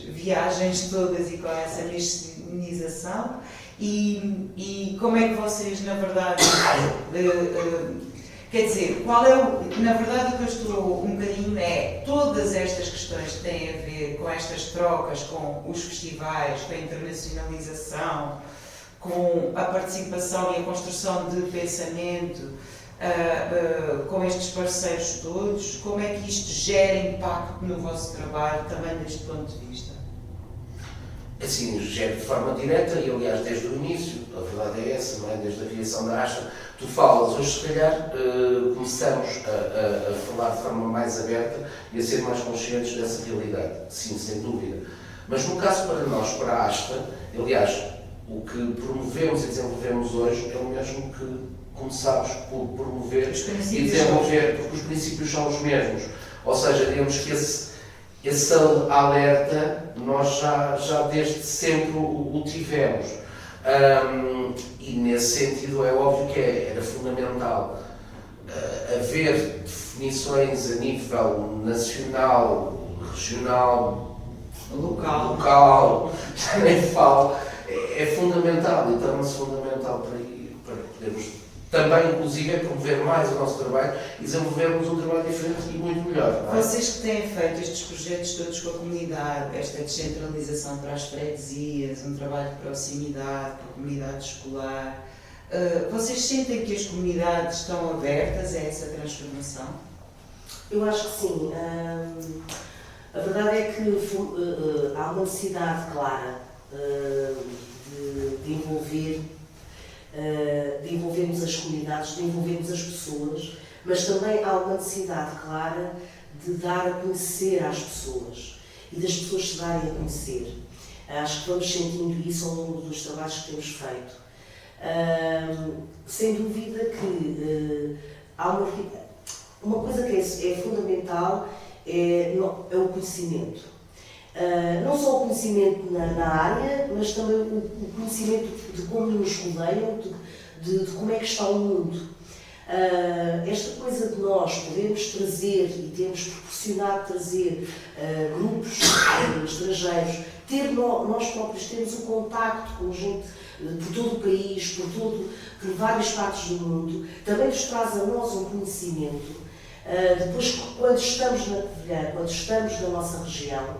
viagens todas e com essa mestiçação. E como é que vocês, na verdade, quer dizer, na verdade o que eu estou um bocadinho é todas estas questões que têm a ver com estas trocas, com os festivais, com a internacionalização, com a participação e a construção de pensamento, com estes parceiros todos, como é que isto gera impacto no vosso trabalho também deste ponto de vista? Assim, gera de forma direta e, aliás, desde o início, a verdade é essa, não é? Desde a criação da Ashta. Tu falas, hoje se calhar começamos a falar de forma mais aberta e a ser mais conscientes dessa realidade, sim, sem dúvida. Mas no caso para nós, para a Ashta, aliás, o que promovemos e desenvolvemos hoje é o mesmo que começámos por promover e desenvolver, porque os princípios são os mesmos. Ou seja, digamos que esse alerta nós já desde sempre o tivemos. E nesse sentido é óbvio que era fundamental haver definições a nível nacional, regional, local, já nem falo, é fundamental e torna-se fundamental para podermos também, inclusive, promover mais o nosso trabalho e desenvolvermos um trabalho diferente e muito melhor. Não é? Vocês que têm feito estes projetos todos com a comunidade, esta descentralização para as freguesias, um trabalho de proximidade, para a comunidade escolar, vocês sentem que as comunidades estão abertas a essa transformação? Eu acho que sim. A verdade é que há uma necessidade clara de envolvermos as comunidades, de envolvermos as pessoas, mas também há uma necessidade clara de dar a conhecer às pessoas e das pessoas se darem a conhecer. Acho que vamos sentindo isso ao longo dos trabalhos que temos feito. Sem dúvida que há uma coisa que é fundamental, é o conhecimento. Não só o conhecimento na área, mas também o conhecimento de como nos rodeiam, de como é que está o mundo. Esta coisa de nós podermos trazer e termos proporcionado trazer grupos estrangeiros, nós próprios termos um contacto com gente por todo o país, por várias partes do mundo, também nos traz a nós um conhecimento. Depois, quando estamos na Covilhã, quando estamos na nossa região,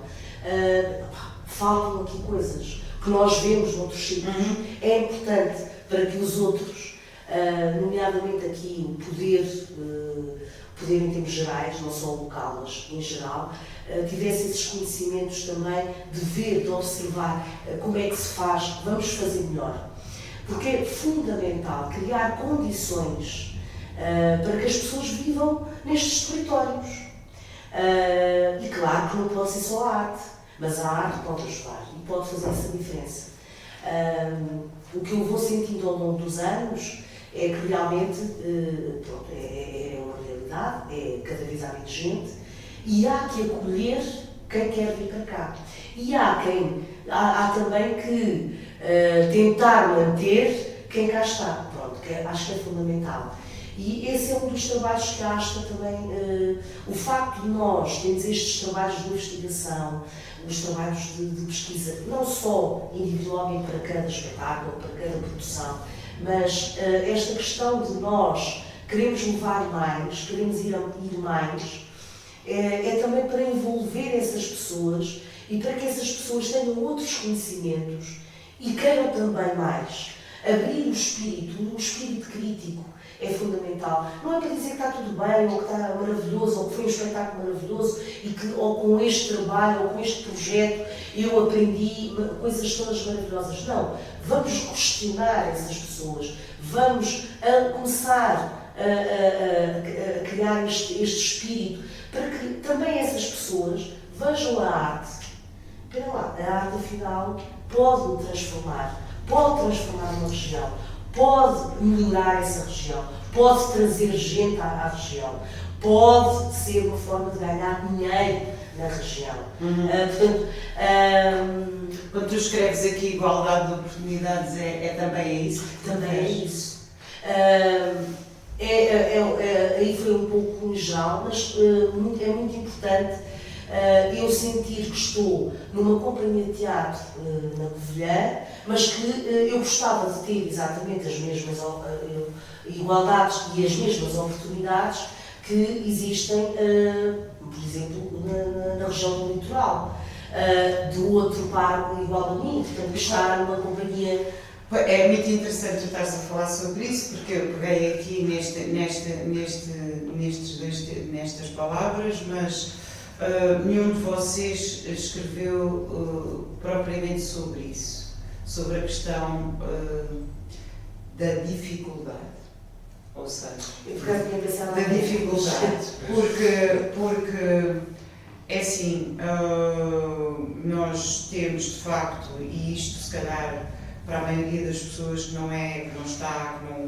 faltam aqui coisas que nós vemos noutros sítios. É importante para que os outros, nomeadamente aqui o poder em termos gerais, não só local, mas em geral, tivessem esses conhecimentos também de ver, de observar como é que se faz, vamos fazer melhor. Porque é fundamental criar condições para que as pessoas vivam nestes territórios. E claro que não pode ser só a arte, mas a arte pode ajudar e pode fazer essa diferença. O que eu vou sentindo ao longo dos anos é que realmente pronto, é uma realidade, é cada vez há menos gente e há que acolher quem quer vir para cá. E há também que tentar manter quem cá está, pronto, que acho que é fundamental. E esse é um dos trabalhos que a ASTA também, o facto de nós termos estes trabalhos de investigação, os trabalhos de pesquisa, não só individualmente para cada espetáculo, para cada produção, mas esta questão de nós queremos levar mais, queremos ir mais, é também para envolver essas pessoas e para que essas pessoas tenham outros conhecimentos e queiram também mais. Abrir o espírito crítico é fundamental. Não é para dizer que está tudo bem, ou que está maravilhoso, ou que foi um espetáculo maravilhoso, ou com este trabalho, ou com este projeto, eu aprendi coisas todas maravilhosas. Não. Vamos questionar essas pessoas. Vamos começar a criar este espírito para que também essas pessoas vejam a arte. Espera lá, a arte afinal pode transformar uma região, pode melhorar essa região, pode trazer gente à região, pode ser uma forma de ganhar dinheiro na região. Quando tu escreves aqui igualdade de oportunidades, também isso? Também é isso. Aí foi um pouco geral, mas é muito importante eu sentir que estou numa companhia de teatro na Covilhã, mas que eu gostava de ter exatamente as mesmas igualdades e as mesmas oportunidades que existem, por exemplo, na região do litoral. Do outro par igual a mim, portanto, estar numa companhia. É muito interessante tu estás a falar sobre isso, porque eu peguei aqui nestas palavras, mas nenhum de vocês escreveu propriamente sobre isso, sobre a questão da dificuldade, ou seja, da dificuldade, porque é assim, nós temos de facto, e isto se calhar para a maioria das pessoas que não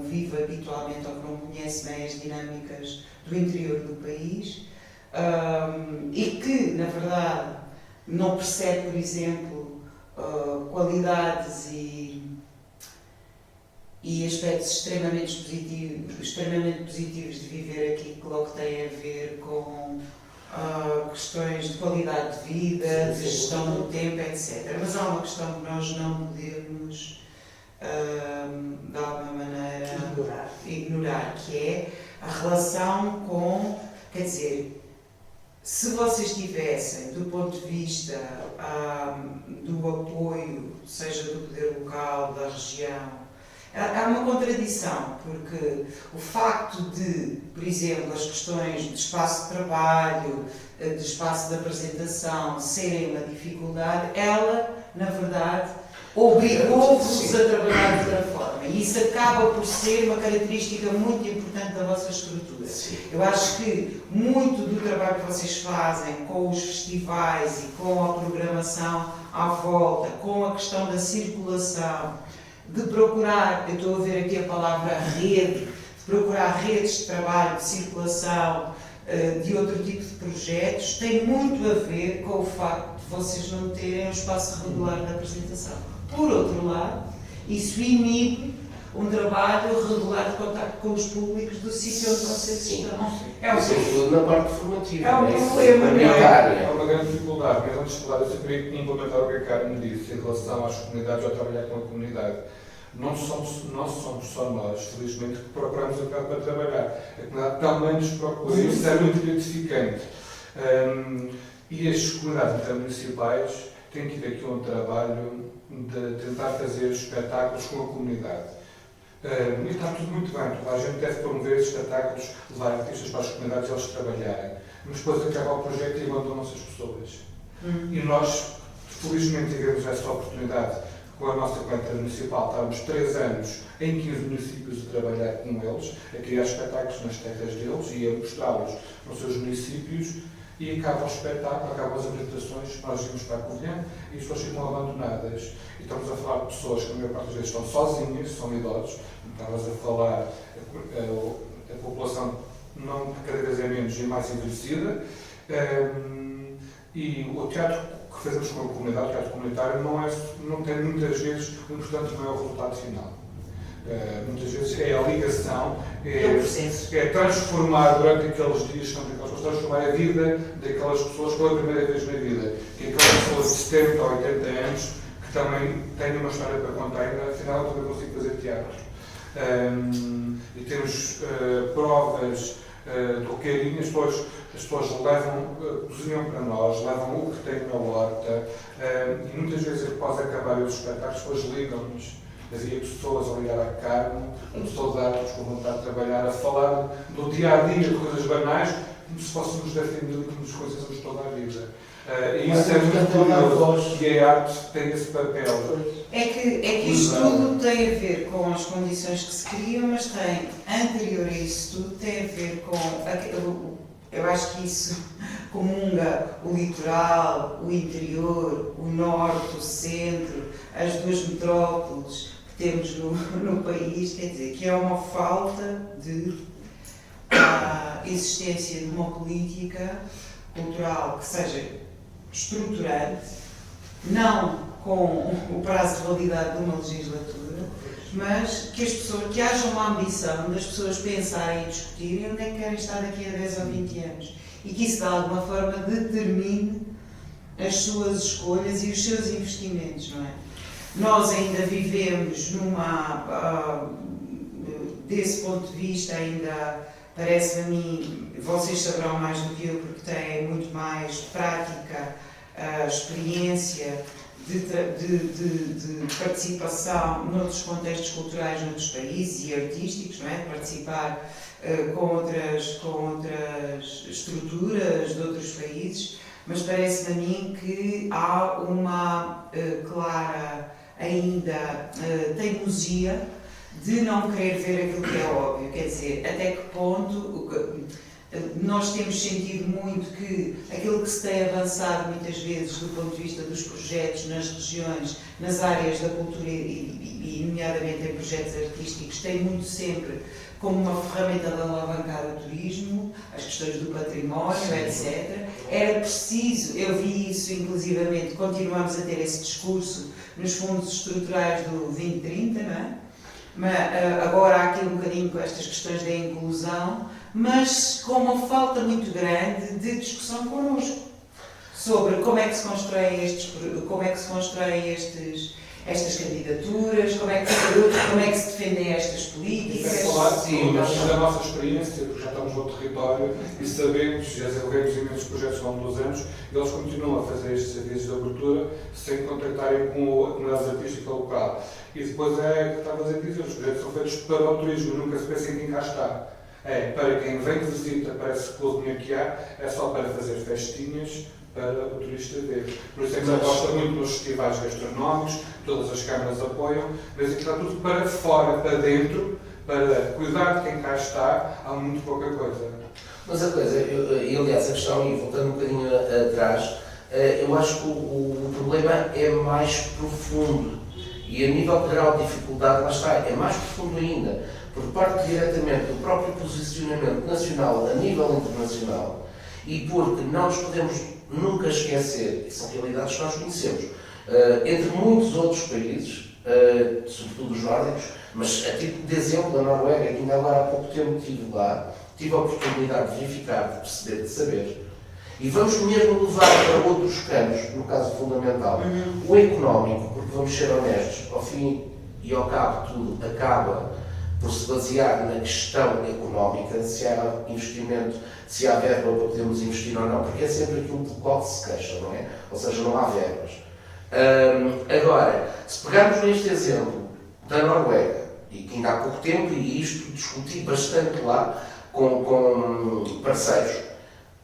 vive habitualmente ou que não conhece bem as dinâmicas do interior do país, e que, na verdade, não percebe, por exemplo, qualidades e aspectos extremamente positivos de viver aqui, que logo têm a ver com questões de qualidade de vida, de gestão do tempo, etc. Mas há uma questão que nós não podemos, de alguma maneira, ignorar, que é a relação com, quer dizer, se vocês tivessem, do ponto de vista do apoio, seja do poder local, da região, há uma contradição, porque o facto de, por exemplo, as questões de espaço de trabalho, de espaço de apresentação serem uma dificuldade, ela, na verdade, obrigou-vos a trabalhar de outra forma. E isso acaba por ser uma característica muito importante da vossa estrutura. Sim. Eu acho que muito do trabalho que vocês fazem com os festivais e com a programação à volta, com a questão da circulação, de procurar, eu estou a ver aqui a palavra rede, de procurar redes de trabalho, de circulação, de outro tipo de projetos, tem muito a ver com o facto de vocês não terem um espaço regular de apresentação. Por outro lado, isso inibe um trabalho regular de contacto com os públicos do sítio onde vocês estão. Sobretudo na parte formativa. É um problema, não é? É uma grande dificuldade, mas antes de falar, eu só queria implementar o que a Carmen disse em relação às comunidades, ao trabalhar com a comunidade. Não somos só nós, felizmente, que procuramos a para trabalhar. A comunidade também nos procura, e isso é muito gratificante. E as comunidades intermunicipais têm que ir aqui um trabalho de tentar fazer espetáculos com a comunidade. E está tudo muito bem, toda a gente deve promover esses espetáculos, levar artistas para as comunidades e eles trabalharem. Mas depois acaba o projeto e abandonam-se as pessoas. E nós, felizmente, tivemos essa oportunidade com a nossa planta municipal. Estávamos 3 anos em 15 municípios a trabalhar com eles, a criar espetáculos nas terras deles e a mostrá-los nos seus municípios. e acaba o espetáculo, acabam as apresentações, nós íamos para a Covilhã e as pessoas ficam abandonadas. E estamos a falar de pessoas que a maior parte das vezes estão sozinhas, são idosos, estavas a falar, a população não cada vez é menos e mais envelhecida, e o teatro que fazemos com a comunidade, o teatro comunitário, não tem muitas vezes um importante maior resultado final. Muitas vezes é a ligação, é transformar durante aqueles dias, transformar a vida daquelas pessoas pela primeira vez na vida. Que aquelas pessoas de 70 ou 80 anos que também têm uma história para contar e afinal também consigo fazer teatro. E temos provas do carinho, as pessoas cozinham para nós, levam o que têm na horta, e muitas vezes após acabarem os espetáculos, as pessoas ligam-nos. Havia pessoas a ligar à Carmo, soldados com vontade de trabalhar, a falar do dia-a-dia, de coisas banais, como se fôssemos da família, como nos conhecemos toda a vida. E isso é muito curioso, e a arte tem esse papel. É que isto tudo tem a ver com as condições que se criam, mas tem, anterior a isso tudo, tem a ver com, eu acho que isso comunga o litoral, o interior, o norte, o centro, as duas metrópoles que temos no país, quer dizer, que é uma falta de existência de uma política cultural que seja estruturante, não com o prazo de validade de uma legislatura, mas que haja uma ambição das pessoas pensarem e discutirem onde é que querem estar daqui a 10 ou 20 anos e que isso de alguma forma determine as suas escolhas e os seus investimentos, não é? Nós ainda vivemos desse ponto de vista ainda, parece-me a mim, vocês saberão mais do que eu porque têm muito mais prática, experiência de participação noutros contextos culturais, noutros países e artísticos, não é? Participar com outras estruturas de outros países, mas parece-me a mim que há uma clara ainda teimosia de não querer ver aquilo que é óbvio, quer dizer, até que ponto nós temos sentido muito que aquilo que se tem avançado muitas vezes do ponto de vista dos projetos nas regiões, nas áreas da cultura e nomeadamente em projetos artísticos, tem muito sempre como uma ferramenta de alavancar o turismo, as questões do património, etc. Era preciso, eu vi isso inclusivamente, continuamos a ter esse discurso nos fundos estruturais do 2030, não é? Mas agora há aqui um bocadinho com estas questões da inclusão, mas com uma falta muito grande de discussão connosco sobre como é que se constroem estas candidaturas, como é que se defendem estas políticas. É falar, sim, mas da nossa experiência, porque já estamos no território e sabemos, já desenvolvemos imensos projetos ao longo dos anos, e eles continuam a fazer estes serviços de abertura sem contactarem com a comunidade artística local. E depois é que estavas a dizer, os projetos são feitos para o turismo, nunca se pensa em quem cá está. É para quem vem de visita, parece que o dinheiro que há é só para fazer festinhas para o turista ver. Por isso é que se aposta muito nos festivais gastronómicos, todas as câmaras apoiam, mas aqui está tudo para fora, para dentro, para cuidar de quem cá está, há muito pouca coisa. Mas a coisa, e aliás a questão, e voltando um bocadinho atrás, eu acho que o problema é mais profundo e a nível de grau de dificuldade, lá está, é mais profundo ainda, porque parte diretamente do próprio posicionamento nacional a nível internacional e porque não nos podemos nunca esquecer, e são realidades que nós conhecemos, entre muitos outros países, sobretudo os nórdicos, mas a título de exemplo, a Noruega, que ainda agora há pouco tempo estive lá, tive a oportunidade de verificar, de perceber, de saber. E vamos mesmo levar para outros campos, no caso fundamental, o económico, porque vamos ser honestos, ao fim e ao cabo tudo acaba por se basear na questão económica, se há investimento, se há verba para podermos investir ou não, porque é sempre aquilo de qual se queixa, não é? Ou seja, não há verbas. Agora, se pegarmos neste exemplo da Noruega, e que ainda há pouco tempo, e isto discuti bastante lá com parceiros,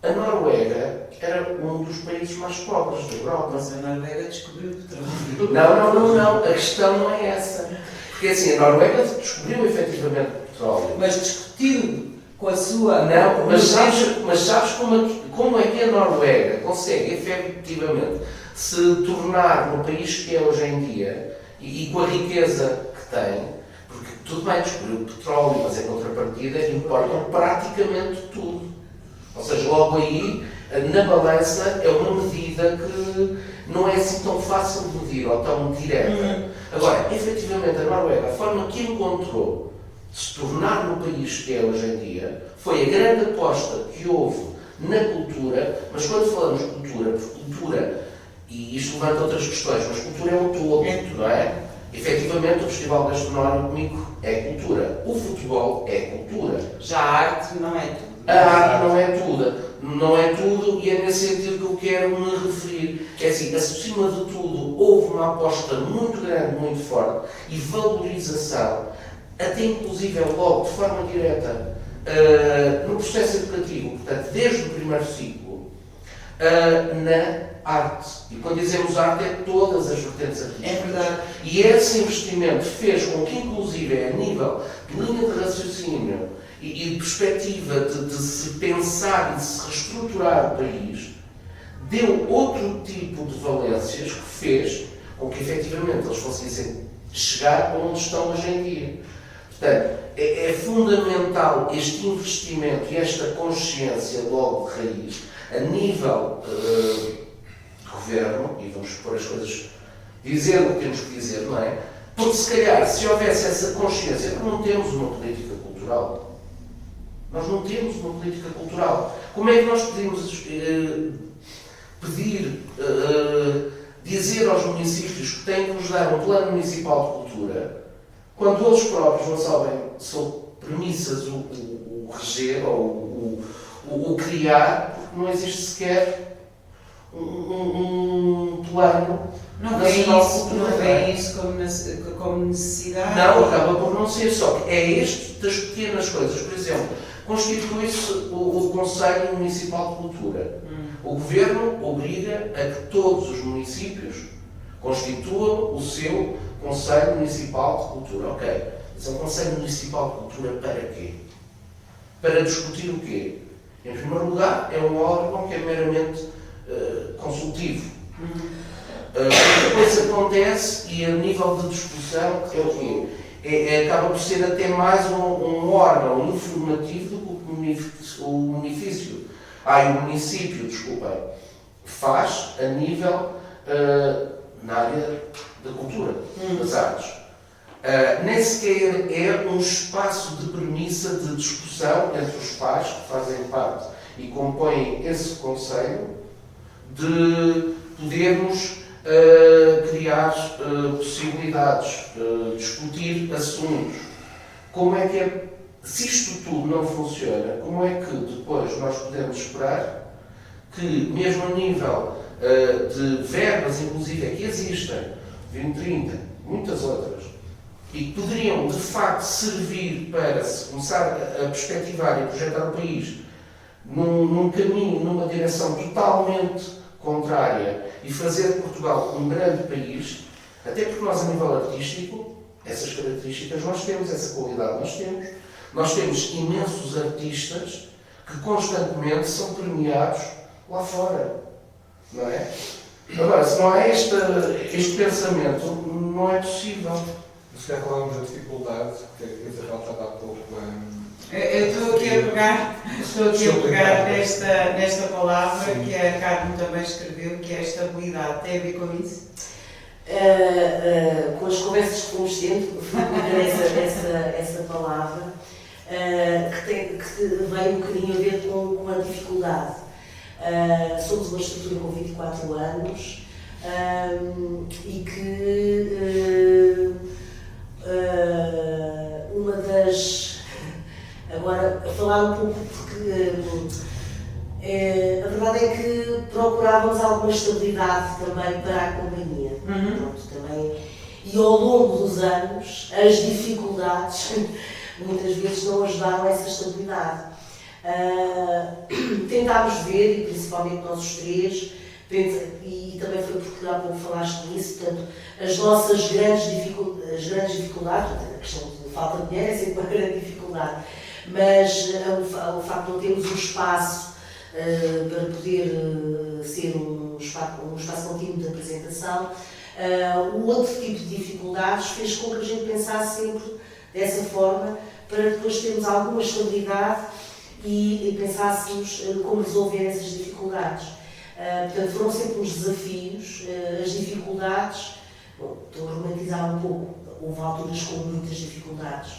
a Noruega era um dos países mais pobres da Europa. Mas a Noruega descobriu o petróleo. Não, a questão não é essa. Porque assim, a Noruega descobriu efetivamente o petróleo. Mas discutiu com a sua... Não, mas sabes como como é que a Noruega consegue efetivamente se tornar no país que é hoje em dia e com a riqueza que tem, porque tudo bem, descobriu o petróleo, mas em contrapartida importam praticamente tudo. Ou seja, logo aí, na balança, é uma medida que não é assim tão fácil de medir ou tão direta. Agora, efetivamente, a Noruega, a forma que encontrou de se tornar no país que é hoje em dia, foi a grande aposta que houve na cultura, mas quando falamos de cultura, porque cultura, e isto levanta outras questões, mas cultura é o todo, não é? Efetivamente, o Festival Gastronómico é cultura. O futebol é cultura. Já a arte não é tudo. A arte não é tudo. Não é tudo, e é nesse sentido que eu quero me referir. É assim, acima de tudo, houve uma aposta muito grande, muito forte, e valorização, até inclusive logo, de forma direta, no processo educativo, portanto, desde o primeiro ciclo, na arte. E quando dizemos arte, é todas as vertentes artísticas. É verdade. E esse investimento fez com que, inclusive, a nível de linha de raciocínio e de perspectiva de se pensar e de se reestruturar o país, deu outro tipo de valências que fez com que, efetivamente, eles conseguissem chegar onde estão hoje em dia. Portanto, é fundamental este investimento e esta consciência logo de raiz, a nível de governo, e vamos pôr as coisas, dizer o que temos que dizer, não é? Porque se calhar, se houvesse essa consciência, porque não temos uma política cultural. Nós não temos uma política cultural. Como é que nós podemos dizer aos municípios que têm que nos dar um plano municipal de cultura, quando eles próprios não sabem, sob premissas, o reger ou o criar, porque não existe sequer um plano nacional de cultura. Não vê isso como necessidade? Não, acaba por não ser. Só que é este das pequenas coisas. Por exemplo, constitui-se o Conselho Municipal de Cultura. O Governo obriga a que todos os municípios constituam o seu Conselho Municipal de Cultura. Ok, mas é um Conselho Municipal de Cultura para quê? Para discutir o quê? Em primeiro lugar, é um órgão que é meramente consultivo. Depois acontece, e a nível de discussão, é o quê? Acaba por ser até mais um órgão informativo do que o município, desculpa, faz a nível na área da cultura, das artes. Nem sequer é um espaço de premissa de discussão entre os pais que fazem parte e compõem esse conselho, de podermos criar possibilidades, discutir assuntos. Como é que é, se isto tudo não funciona, como é que depois nós podemos esperar que, mesmo a nível de verbas, inclusive, que existem, 2030, muitas outras, e que poderiam, de facto, servir para se começar a perspectivar e projetar o país num caminho, numa direção totalmente contrária e fazer de Portugal um grande país, até porque nós, a nível artístico, essas características nós temos, essa qualidade nós temos. Nós temos imensos artistas que constantemente são premiados lá fora, não é? Agora, se não há este pensamento, não é possível. Se calhar falamos da dificuldade, que a Isabel estava há pouco Eu estou aqui a pegar nesta palavra que a Carmen também escreveu, que é a estabilidade. Tem a ver com isso? Com as conversas que fomos tendo, essa palavra, que veio um bocadinho a ver com a dificuldade. Somos uma estrutura com 24 anos e que uma das... Agora, a falar um pouco, porque a verdade é que procurávamos alguma estabilidade também para a companhia. Pronto, também. E ao longo dos anos, as dificuldades muitas vezes não ajudaram essa estabilidade. Tentámos ver, e principalmente nós os três, e também foi porque há pouco falaste nisso, portanto, as nossas grandes dificuldades, a questão de falta de dinheiro é sempre uma grande dificuldade, mas o facto de não termos um espaço para poder ser um espaço contínuo de apresentação. O outro tipo de dificuldades fez com que a gente pensasse sempre dessa forma, para depois termos alguma estabilidade e pensássemos como resolver essas dificuldades. Portanto, foram sempre uns desafios, as dificuldades, estou a romantizar um pouco, houve alturas com muitas dificuldades.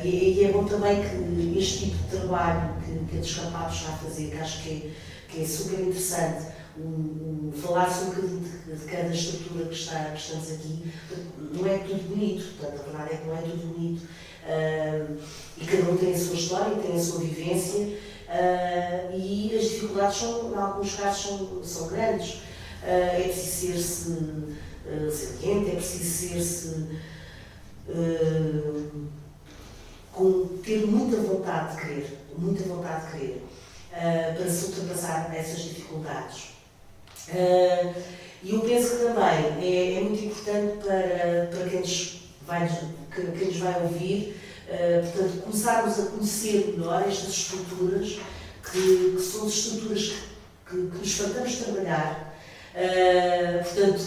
E é bom também que este tipo de trabalho que a Descampados está a fazer, que acho que é super interessante, falar-se um bocadinho de cada estrutura que estamos aqui, não é tudo bonito, portanto, a verdade é que não é tudo bonito. E cada um tem a sua história, tem a sua vivência, e as dificuldades, em alguns casos, são grandes. É preciso ser quente, é preciso ter muita vontade de querer, para se ultrapassar essas dificuldades. E eu penso que também é muito importante para quem nos vai ouvir, portanto, começarmos a conhecer melhor estas estruturas, que são estruturas que nos fartamos de trabalhar. Portanto,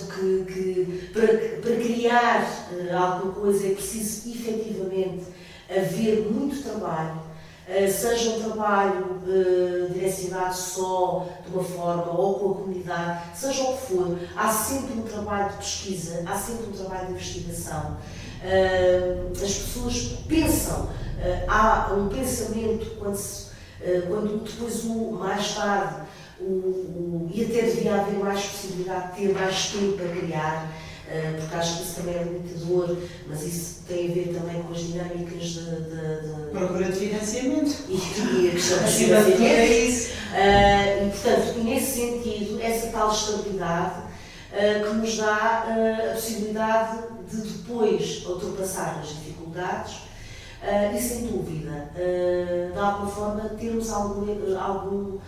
para criar alguma coisa é preciso efetivamente haver muito trabalho, seja um trabalho direcionado só de uma forma ou com a comunidade, seja o que for, há sempre um trabalho de pesquisa, há sempre um trabalho de investigação. As pessoas pensam, há um pensamento quando depois mais tarde e até devia haver mais possibilidade de ter mais tempo para criar, porque acho que isso também é limitador, mas isso tem a ver também com as dinâmicas de procura de financiamento. E a questão de Acima de tudo é isso. E, portanto, nesse sentido, essa tal estabilidade que nos dá a possibilidade de depois ultrapassar as dificuldades e, sem dúvida, de alguma forma, termos alguma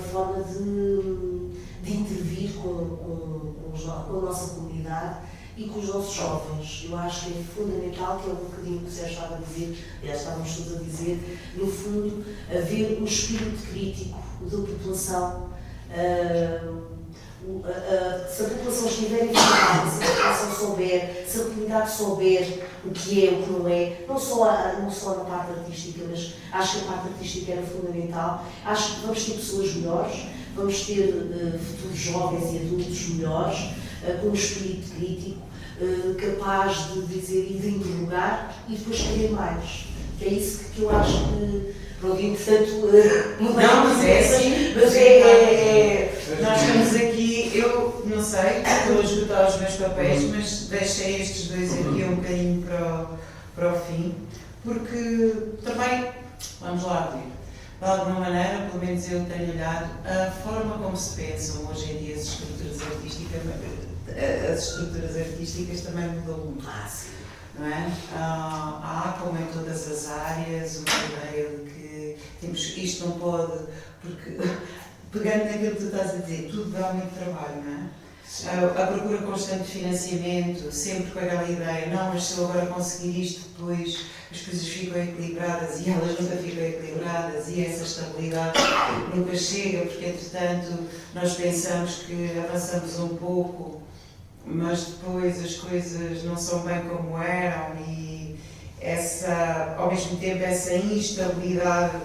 forma de intervir com a nossa comunidade e com os nossos jovens. Eu acho que é fundamental, que é um bocadinho que o Sérgio estava a dizer, aliás, estávamos todos a dizer, no fundo, haver um espírito crítico da população. Se a população estiver informada, se a população souber, se a comunidade souber o que é, o que não é, não só na parte artística, mas acho que a parte artística era fundamental. Acho que vamos ter pessoas melhores, vamos ter futuros jovens e adultos melhores, com um espírito crítico, capaz de dizer e de interrogar e depois querer mais. Que é isso que eu acho que, pronto, entretanto, não, mas é assim, nós estamos aqui, eu não sei, estou a esgotar os meus papéis, mas deixei estes dois aqui um bocadinho para o fim, porque também, vamos lá ver, de alguma maneira, pelo menos eu tenho olhado, a forma como se pensam hoje em dia as estruturas artísticas também mudou muito. Não é? Há, como em todas as áreas, uma ideia de que isto não pode, porque, pegando naquilo que tu estás a dizer, tudo dá muito trabalho, não é? A procura constante de financiamento, sempre com aquela ideia, não, mas se eu agora conseguir isto, depois as coisas ficam equilibradas e elas nunca ficam equilibradas e essa estabilidade nunca chega, porque entretanto nós pensamos que avançamos um pouco, mas depois as coisas não são bem como eram e ao mesmo tempo essa instabilidade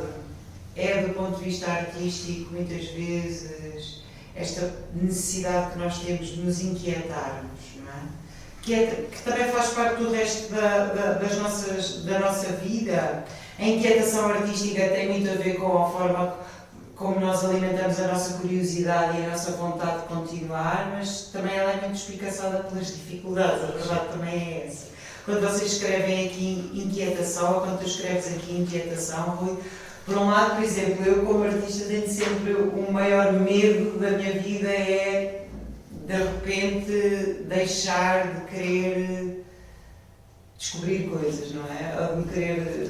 é, do ponto de vista artístico, muitas vezes esta necessidade que nós temos de nos inquietarmos, não é? Que também faz parte do resto da nossa vida. A inquietação artística tem muito a ver com a forma como nós alimentamos a nossa curiosidade e a nossa vontade de continuar, mas também ela é muito espicaçada pelas dificuldades, a verdade também é essa. Quando vocês escrevem aqui inquietação, ou quando tu escreves aqui inquietação, Rui, por um lado, por exemplo, eu como artista tenho sempre o maior medo da minha vida é, de repente, deixar de querer descobrir coisas, não é? Ou de querer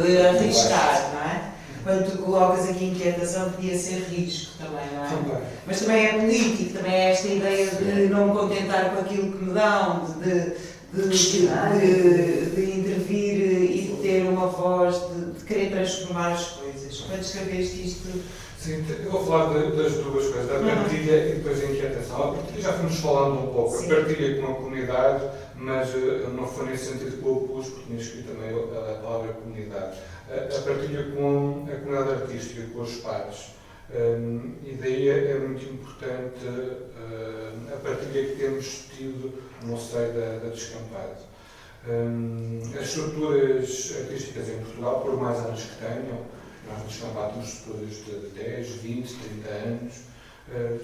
de arriscar, não é? Quando tu colocas aqui inquietação, podia ser risco também, não é? Também. Mas também é político, também é esta ideia de não me contentar com aquilo que me dão, de intervir e de ter uma voz, de querer transformar as coisas. quando escreveste isto? Sim, eu vou falar das duas coisas, da partilha e depois da inquietação. A partilha já fomos falando um pouco, Sim. a partilha com a comunidade, mas não foi nesse sentido que eu pus, porque tinha escrito também a palavra comunidade. A partilha com a comunidade artística, com os pares. E daí é muito importante a partilha que temos tido no seio da Descampado. As estruturas artísticas em Portugal, por mais anos que tenham, nós no Descampado temos estruturas de 10, 20, 30 anos,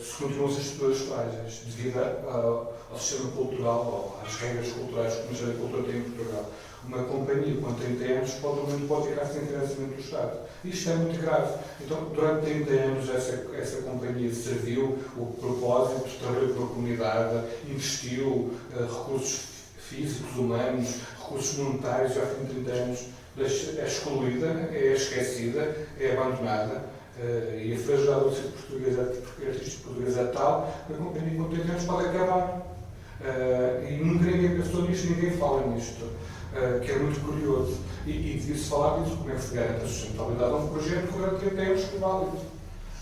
se continuam as estruturas frágeis, devido ao sistema cultural, ou às regras culturais que o Ministério da Cultura tem em Portugal. Uma companhia com 30 anos pode ficar sem financiamento do Estado. Isto é muito grave. Então, durante 30 anos, essa companhia serviu o propósito, trabalhou com a comunidade, investiu recursos físicos, humanos, recursos monetários, já tem 30 anos, é excluída, é esquecida, é abandonada. E a fragilidade do circo artístico português é tal que a companhia com 30 anos pode acabar. E nunca ninguém pensou nisto, ninguém fala nisto. Que é muito curioso. E devia-se falar disso, como é que se garante a sustentabilidade a um projeto que durante 30 anos foi válido.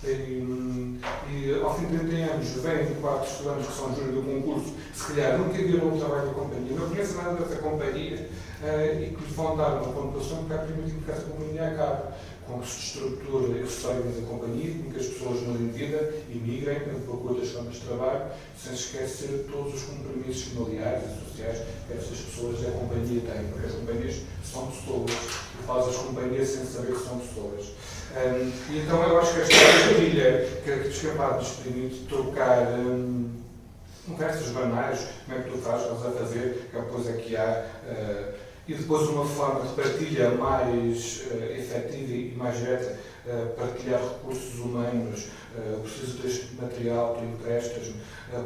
E ao fim de 30 anos, vêm 4 estudantes que são júri do concurso, se calhar nunca viram o trabalho da companhia, não conhecem nada dessa companhia e que lhes vão dar uma pontuação que vai permitir que essa companhia acabe. Com que se estrutura esse histórico da companhia, com que as pessoas mudem de vida e migrem à procura das formas de trabalho, sem esquecer todos os compromissos familiares e sociais que essas pessoas da companhia têm, porque as companhias são pessoas, e faz as companhias sem saber que são pessoas. E então eu acho que esta partilha que a Descampado nos permite trocar conversas banais, como é que tu fazes, estás a fazer, que depois é que há. E depois uma forma de partilha mais efetiva e mais direta, partilhar recursos humanos, preciso deste material, tu emprestas-me,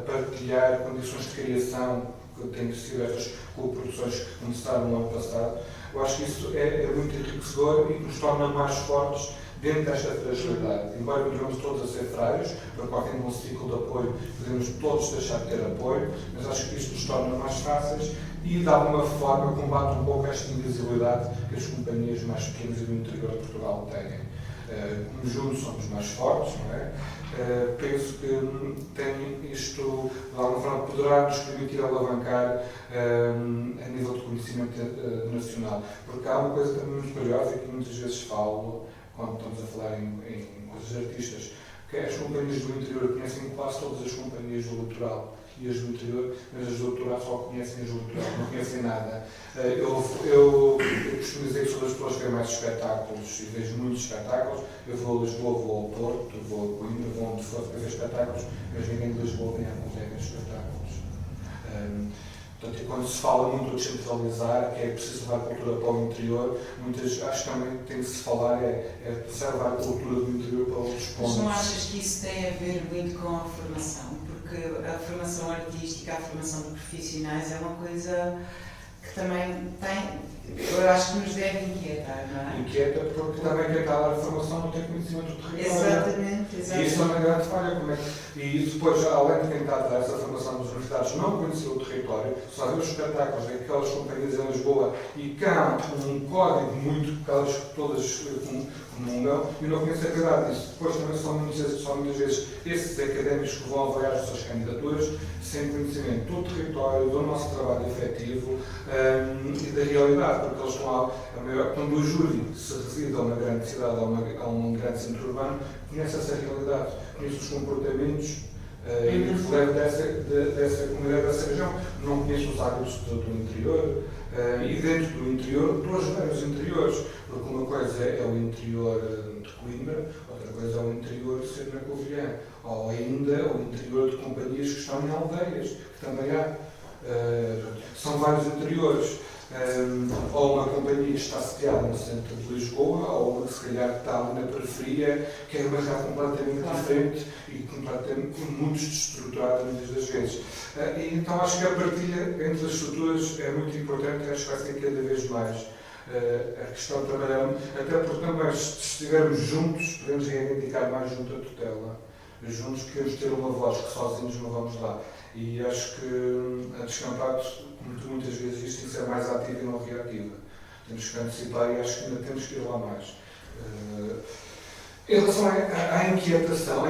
partilhar condições de criação, que têm sido estas coproduções que começaram no ano passado. Eu acho que isso é muito enriquecedor e que nos torna mais fortes dentro desta fragilidade. Embora continuemos todos a ser frágeis, para qualquer um ciclo de apoio, podemos todos deixar de ter apoio, mas acho que isto nos torna mais fáceis e, de alguma forma, combate um pouco esta invisibilidade que as companhias mais pequenas e do interior de Portugal têm. Como juntos somos mais fortes, não é? Penso que tem isto, de alguma forma, poderá nos permitir alavancar a nível de conhecimento nacional. Porque há uma coisa também muito curiosa que muitas vezes falo, quando estamos a falar em coisas artistas, que as companhias do interior conhecem quase todas as companhias do litoral. E as do interior, mas as do litoral só conhecem as do litoral, não conhecem nada. Eu costumo dizer que sou das pessoas que veem mais espetáculos e vejo muitos espetáculos. Eu vou a Lisboa, vou ao Porto, vou a Coimbra, vou onde for para ver espetáculos, mas ninguém de Lisboa vem a acompanhar espetáculos. Portanto, e quando se fala muito de descentralizar, que é preciso levar a cultura para o interior, acho que também tem que se falar, é preservar a cultura do interior para outros pontos. Mas não achas que isso tem a ver muito com a formação? Porque a formação artística, a formação de profissionais é uma coisa que também eu acho que nos deve inquietar, não é? Inquieta porque também quem está a dar a formação não tem conhecimento do território. Exatamente. E isso é uma grande falha. E depois, além de quem está a dar essa formação das universidades não conhecer o território, só ver os espetáculos daquelas companhias em Lisboa e cá um código muito que elas todas comungam e não conhecer a verdade disso. Depois também são muitas vezes esses académicos que vão avaliar as suas candidaturas sem conhecimento do território, do nosso trabalho efetivo e da realidade, porque eles estão quando o júri se reside a uma grande cidade, a um grande centro urbano, conhece essa realidade, conhece os comportamentos e o reflexo dessa comunidade, dessa região, não conhece os hábitos do interior e dentro do interior, dos vários interiores, porque uma coisa é o interior de Coimbra, outra coisa é o interior de ser na Covilhã, ou ainda o interior de companhias que estão em aldeias, que também há. São vários interiores. Ou uma companhia que está sediada no centro de Lisboa, ou uma que se calhar está ali na periferia, que é uma realidade completamente diferente e completamente muito desestruturada muitas das vezes. E então acho que a partilha entre as estruturas é muito importante, acho que vai ser cada vez mais a questão de trabalhar, até porque também se estivermos juntos, podemos reivindicar mais junto a tutela. Juntos podemos ter uma voz que sozinhos não vamos lá. E acho que a Descampado, como tu muitas vezes dizes, tem que ser mais ativa e não reativa. Temos que antecipar e acho que ainda temos que ir lá mais. Em relação à inquietação,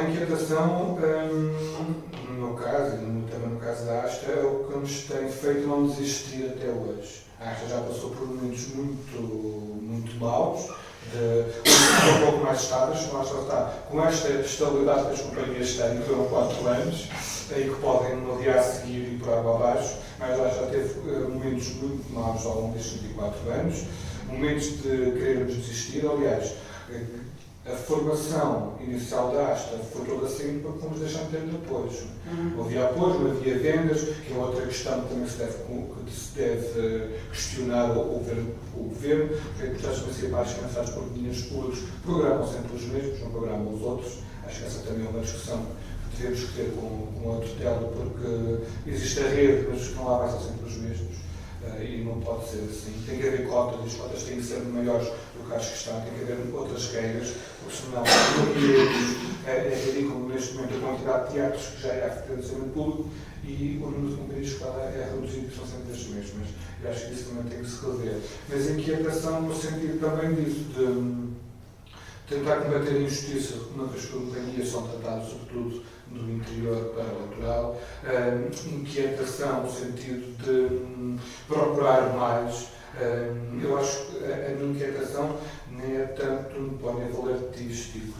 no meu caso, e também no caso da Asta, é o que nos tem feito não desistir até hoje. A Asta já passou por momentos muito maus, um pouco mais estáveis, mas lá está, com esta estabilidade que as companhias têm, que duram 4 anos, e que podem no dia a seguir ir por água abaixo, mas já teve momentos muito maus ao longo destes 24 anos, momentos de querermos desistir. Aliás, a formação inicial da Asta foi toda assim porque fomos deixando de ter apoio. Havia apoio, não havia vendas, que é outra questão que também se deve questionar o governo, porque os projetos municipais financiados por dinheiros públicos programam sempre os mesmos, não programam os outros. Acho que essa também é uma discussão que devemos ter com a tutela, porque existe a rede, mas os que estão lá são sempre os mesmos. E não pode ser assim. Tem que haver cotas, e as cotas têm que ser maiores do que as que estão, tem que haver outras regras, porque senão é ridículo neste momento a quantidade de teatros que já é financiamento público e o número de companhias que é reduzido, que são sempre as mesmas. Eu acho que isso também tem que se rever. Mas inquietação no sentido também disso, de tentar combater a injustiça, uma vez que as companhias são tratadas, sobretudo, do interior para o litoral, inquietação no sentido de procurar mais. Eu acho que a minha inquietação nem é tanto no plano artístico,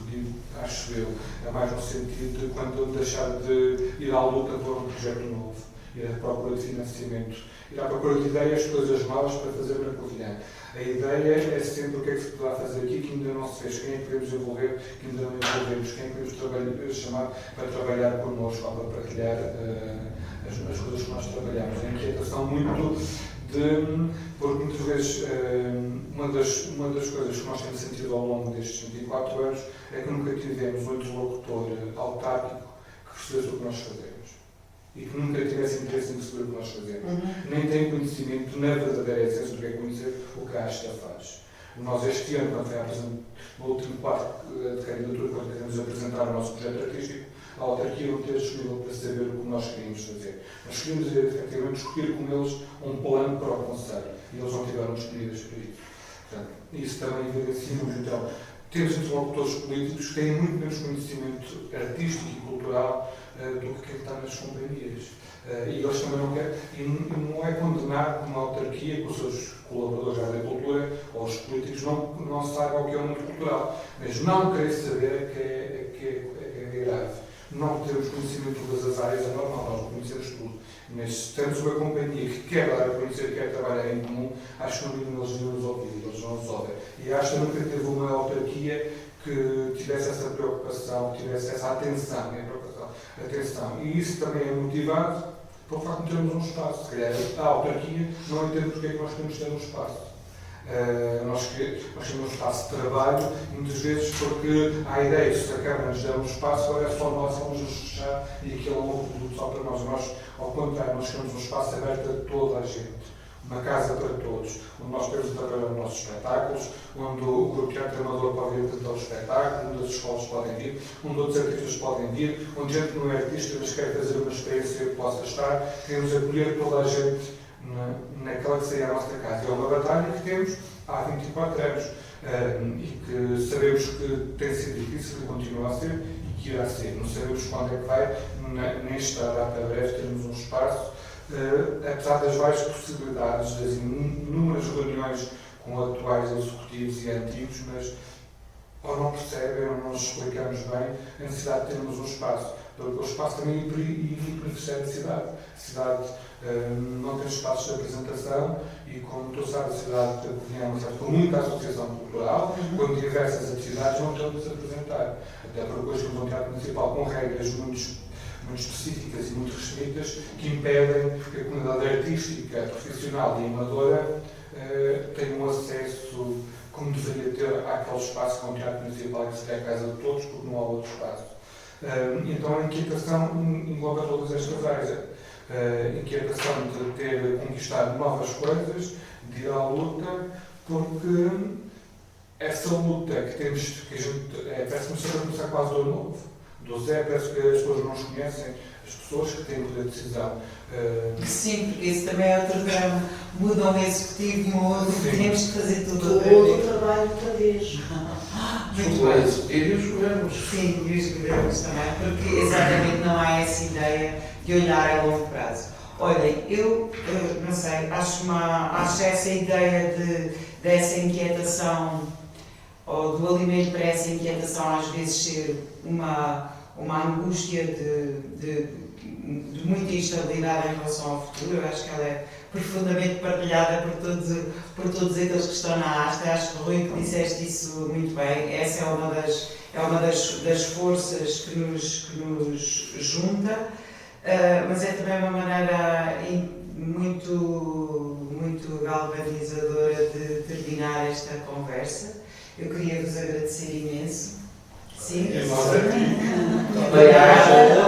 acho eu, é mais no sentido de quando eu deixar de ir à luta por um projeto novo, ir à procura de financiamento, ir à procura de ideias, coisas novas para fazer na Covilhã. A ideia é sempre o que é que se poderá fazer aqui que ainda não se fez, quem é que podemos envolver, que ainda não envolvemos, quem é que podemos chamar para trabalhar connosco, ou para partilhar as coisas que nós trabalhamos. A inquietação muito porque muitas vezes uma das coisas que nós temos sentido ao longo destes 24 anos é que nunca tivemos um interlocutor autárquico que percebesse o que nós fazemos. E que nunca tivesse interesse em perceber o que nós fazemos. Nem tem conhecimento na verdadeira essência do que é conhecer o que a Asta faz. Nós este ano, no último quadro de candidatura, quando queremos apresentar o nosso projeto artístico, a autarquia não teve disponível para saber o que nós queríamos fazer. Nós queríamos, efetivamente, discutir com eles um plano para o Conselho. E eles não tiveram disponíveis para isso. Portanto, isso também evidencia-nos, então, temos interlocutores políticos que têm muito menos conhecimento artístico e cultural do que está nas companhias. E eles também não querem, e não é condenar como a autarquia, com os seus colaboradores da cultura, ou os políticos não saibam o que é o mundo cultural. Mas não querer saber é grave. Não temos conhecimento de todas as áreas, é normal, nós não conhecemos tudo. Mas se temos uma companhia que quer dar a conhecer, quer trabalhar em comum, acho que no mínimo eles nos ouvir, eles não nos ouvem. E acho que nunca teve uma autarquia que tivesse essa preocupação, que tivesse essa atenção, atenção. E isso também é motivado pelo facto de termos um espaço. Se calhar a autarquia não entende porque é que nós temos de ter um espaço. Nós temos um espaço de trabalho, muitas vezes porque há a ideia de se a Câmara nos der um espaço, agora é só nós vamos nos fechar e aquilo é um produto só para nós. Nós, ao contrário, nós queremos um espaço aberto a toda a gente. Uma casa para todos, onde nós podemos trabalhar os nossos espetáculos, onde o grupo de teatro amador pode vir apresentar os espetáculos, onde as escolas podem vir, onde outros artistas podem vir, onde gente que não é artista mas quer fazer uma experiência que possa estar. Queremos acolher toda a gente naquela que seria a nossa casa. É uma batalha que temos há 24 anos e que sabemos que tem sido difícil e continua a ser e que irá ser. Não sabemos quando é que vai, nem estará para breve termos um espaço. Apesar das várias possibilidades, das inúmeras reuniões com atuais executivos e antigos, mas ou não percebem ou não nos explicamos bem a necessidade de termos um espaço. Porque o espaço também beneficia a cidade. A cidade não tem espaços de apresentação e, como tu sabes, a cidade da Covilhã é uma cidade com muita associação cultural, com diversas atividades, não estamos a apresentar. Até porque hoje temos um teatro municipal com regras muito específicas e muito restritas que impedem que a comunidade artística, profissional e amadora tenha um acesso como deveria ter àquele espaço que é um teatro municipal que seria a casa de todos, porque não há outro espaço. Então a inquietação engloba todas estas áreas. A inquietação de ter conquistado novas coisas, de ir à luta, porque essa luta que temos, que a gente parece-me sempre a começar quase do novo. do Zé, parece que as pessoas não os conhecem, as pessoas que têm poder de decisão. Sim, porque isso também é outro drama. Muda o executivo, muda, temos que fazer tudo outra Todo vez. o trabalho outra vez. Muito O bem. executivo e os governos. Sim, e os governos também, porque exatamente não há essa ideia de olhar a longo prazo. Olhem, eu não sei, acho essa ideia dessa inquietação, ou do alimento para essa inquietação, às vezes ser uma angústia de muita instabilidade em relação ao futuro. Eu acho que ela é profundamente partilhada por todos aqueles que estão na haste. Acho que, Rui, que disseste isso muito bem. Essa é uma das forças que nos junta, mas é também uma maneira muito galvanizadora de terminar esta conversa. Eu queria vos agradecer imenso. Sim, E nós aqui. obrigada.